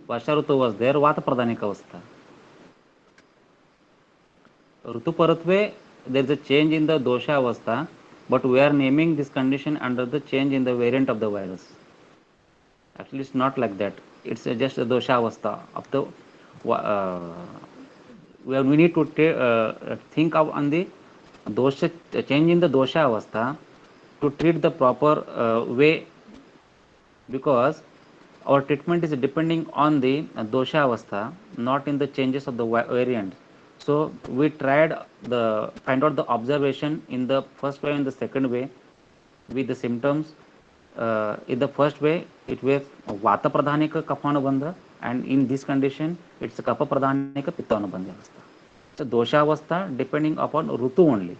Varsha Rutu was there, Vata Pradhanik Avastha. Rutu Paratve, there is a change in the dosha avastha, but we are naming this condition under the change in the variant of the virus. Actually, it's not like that. It's just a dosha avastha of the. Where we need to think of on the dosha change in the dosha avastha to treat the proper way, because our treatment is depending on the dosha avastha, not in the changes of the variant. So we tried the find out the observation in the first way and the second way with the symptoms. In the first way, it was Vata Pradhanika Kaphanubandha, and in this condition, it's a Kapha Pradhanika Pittanubandha avastha. So dosha avastha depending upon Rutu only.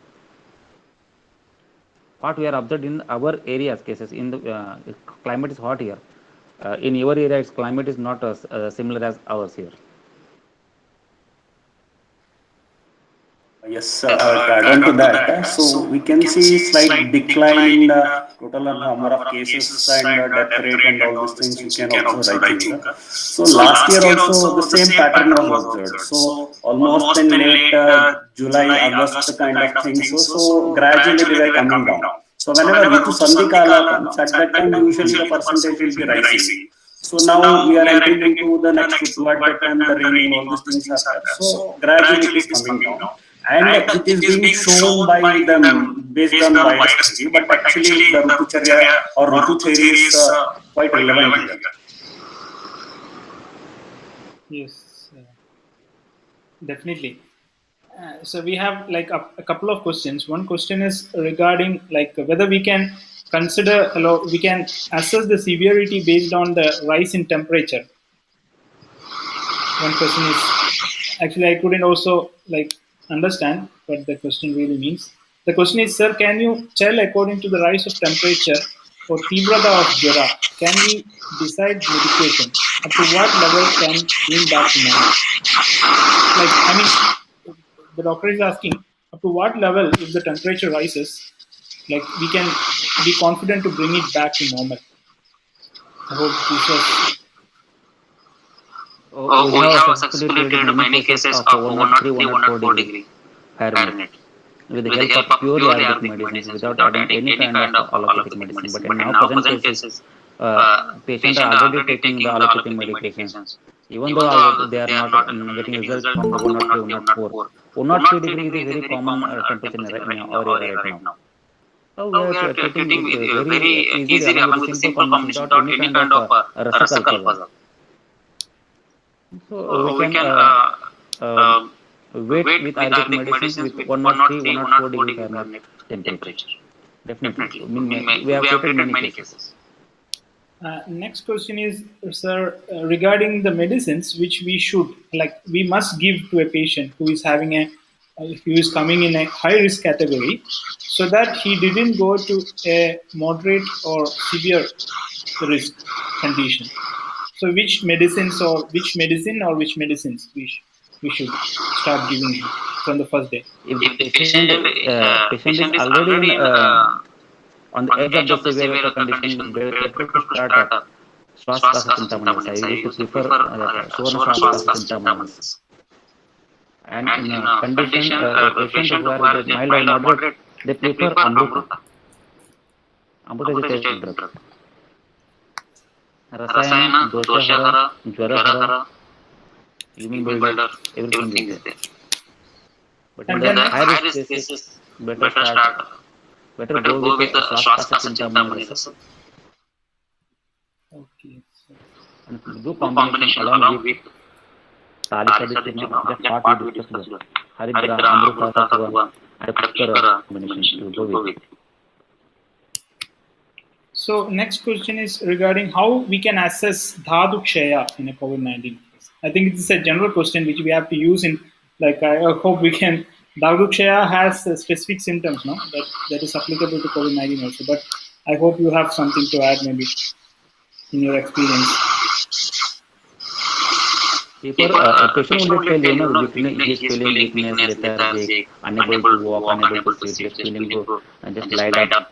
What we are observed in our areas cases in the climate is hot here. In your area, its climate is not similar as ours here. Yes, to add on to that, so we can see slight decline in the total number of cases and death rate and all these things we can observe, I think. So last year also the same pattern was observed. So almost in late July, August kind of things. So gradually they were coming down. So whenever Ritu Sandhi Kala comes, at that time usually the percentage will be rising. So now we are entering into the next Ritu. At that time the raining, all these things are there. So gradually it is coming down. And it is being shown by them based on virus theory, but actually the Rutucharya or Rutu theory is quite relevant here. Yes, definitely. So we have like a couple of questions. One question is regarding like whether we can consider, we can assess the severity based on the rise in temperature. One question is actually I couldn't also like understand what the question really means. The question is, sir, can you tell according to the rise of temperature or Tivrada of Jara, can we decide medication? Up to what level can bring back to normal? Like, I mean, the doctor is asking up to what level, if the temperature rises, like we can be confident to bring it back to normal. I hope this was. We have successfully treated many cases of 103, 104 degree Fahrenheit with the help of pure Ayurvedic medicines without adding any kind of allopathic medicine. But in now present cases, patients are already taking the allopathic medications. Even though they are not getting results from the 103, 104. 103 degree is a very common temperature in our area right now. So we are treating very easily along with the simple combination without any kind of Rasakalpa. So we can wait with Ayurvedic medicines with 103, 104 degree Fahrenheit temperature. Definitely. I mean, we have treated many cases. Next question is, sir, regarding the medicines which we should, like, we must give to a patient who is having who is coming in a high risk category, so that he didn't go to a moderate or severe risk condition. So, which medicines we should start giving him from the first day? If the patient is already on the edge of the severe condition, better to Swaskasa Chintamani. I used to prefer Suvarna Swaskasa Chintamani. And in a condition, a patient who are mild or moderate, they prefer Amruta. Amruta is a taste drug. Rasayana, Doshahara, Jwarahara, Human Builder, everything is there. But in the high risk cases, better go with a Swaskasa Chintamani Rasam. Okay. And do combination along with Talisadicima, just what we discussed. Haridra, Amruta, Sattva, and Pushkara combination you go with. So next question is regarding how we can assess Dhatu Kshaya in a COVID-19 case. I think it's a general question which we have to use in, like, I hope we can. Dhatu Kshaya has specific symptoms, no? That is applicable to COVID-19 also. But I hope you have something to add maybe in your experience. A patient will tell he is feeling weakness, lethargic, unable to walk, unable to sit, just feeling good, and just lie down.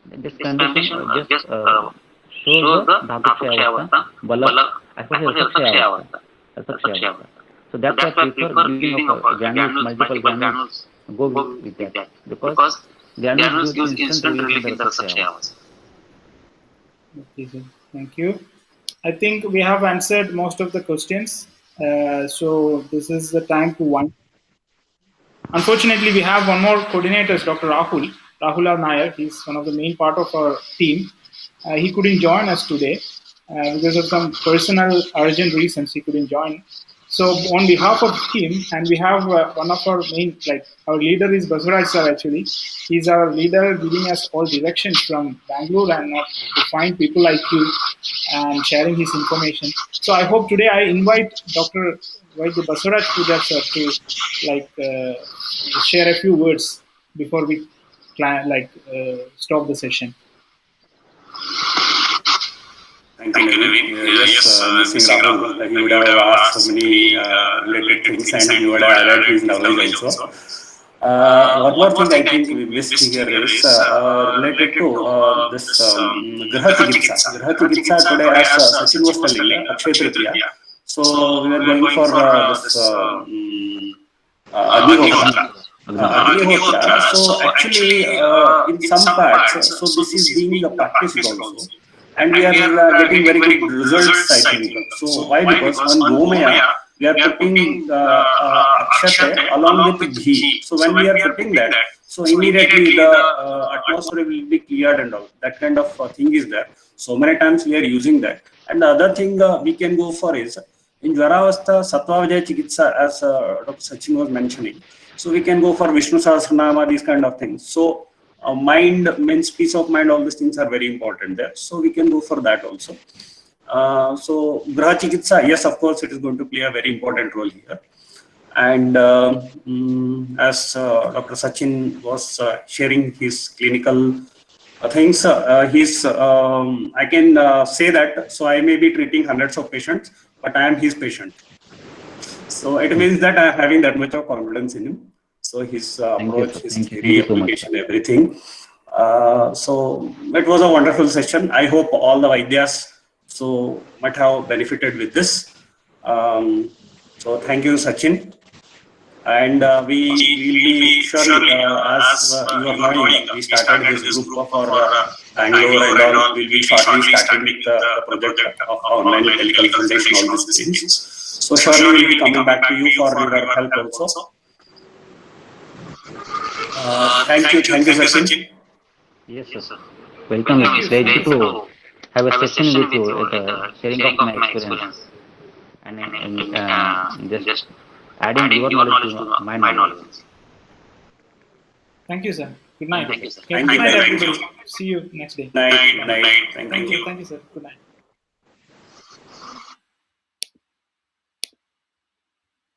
This condition just shows the Dhatu Kshaya Avastha, Bala, especially Rasakshaya Avastha. So that's why I prefer giving of granules, multiple granules, go with that. Because granules gives instant relief in the Rasakshaya Avastha. Okay, sir. Thank you. I think we have answered most of the questions. So this is the time to one. Unfortunately, we have one more coordinator, Dr. Rahul Nair. He's one of the main part of our team. He couldn't join us today because of some personal urgent reasons. He couldn't join. So on behalf of him, and we have one of our main, like our leader is Basuraj sir actually. He's our leader giving us all directions from Bangalore and to find people like you and sharing his information. So I hope today I invite Dr. Vaidya Basuraj Puja sir to share a few words before we stop the session. Thank you, Naveen. Yes, missing Rahul, he would have asked so many related things and he would have added his knowledge also. One more thing I think we missed here is related to this Graha Chikitsa. Graha Chikitsa today, as Sachin was telling, Akshay Tritiya. So we were going for this Agnihotra. So actually, in some parts, so this is being practiced also. And we are getting very good results, I think. So why? Because on Gomaya, we are putting Akshate along with ghee. So when we are putting that, so immediately the atmosphere will be cleared and all. That kind of thing is there. So many times we are using that. And the other thing we can go for is, in Jwaravastha, Sattva Vijaya Chikitsa, as Dr. Sachin was mentioning. So we can go for Vishnu Sahasranama, these kind of things. So mind means peace of mind, all these things are very important there. So we can go for that also. So Graha Chikitsa, yes, of course, it is going to play a very important role here. And as Dr. Sachin was sharing his clinical things, I can say that, so I may be treating hundreds of patients, but I am his patient. So it means that I am having that much of confidence in him. So his approach, his theory, application, everything. So it was a wonderful session. I hope all the Vaidyas so might have benefited with this. So thank you, Sachin. And we will be surely, as you are knowing, we started this group for Bangalore and all. We will be shortly starting with the project of online teleconsultation, all these things. So surely we will be coming back to you for your help also. Thank you, Sachin. Yes, sir. Welcome. It's great to have a session with you, sharing of my experience, and just adding your knowledge to my knowledge. Thank you, sir. Good night. Thank you, sir. Good night, everybody. See you next day. Night. Thank you, sir. Good night.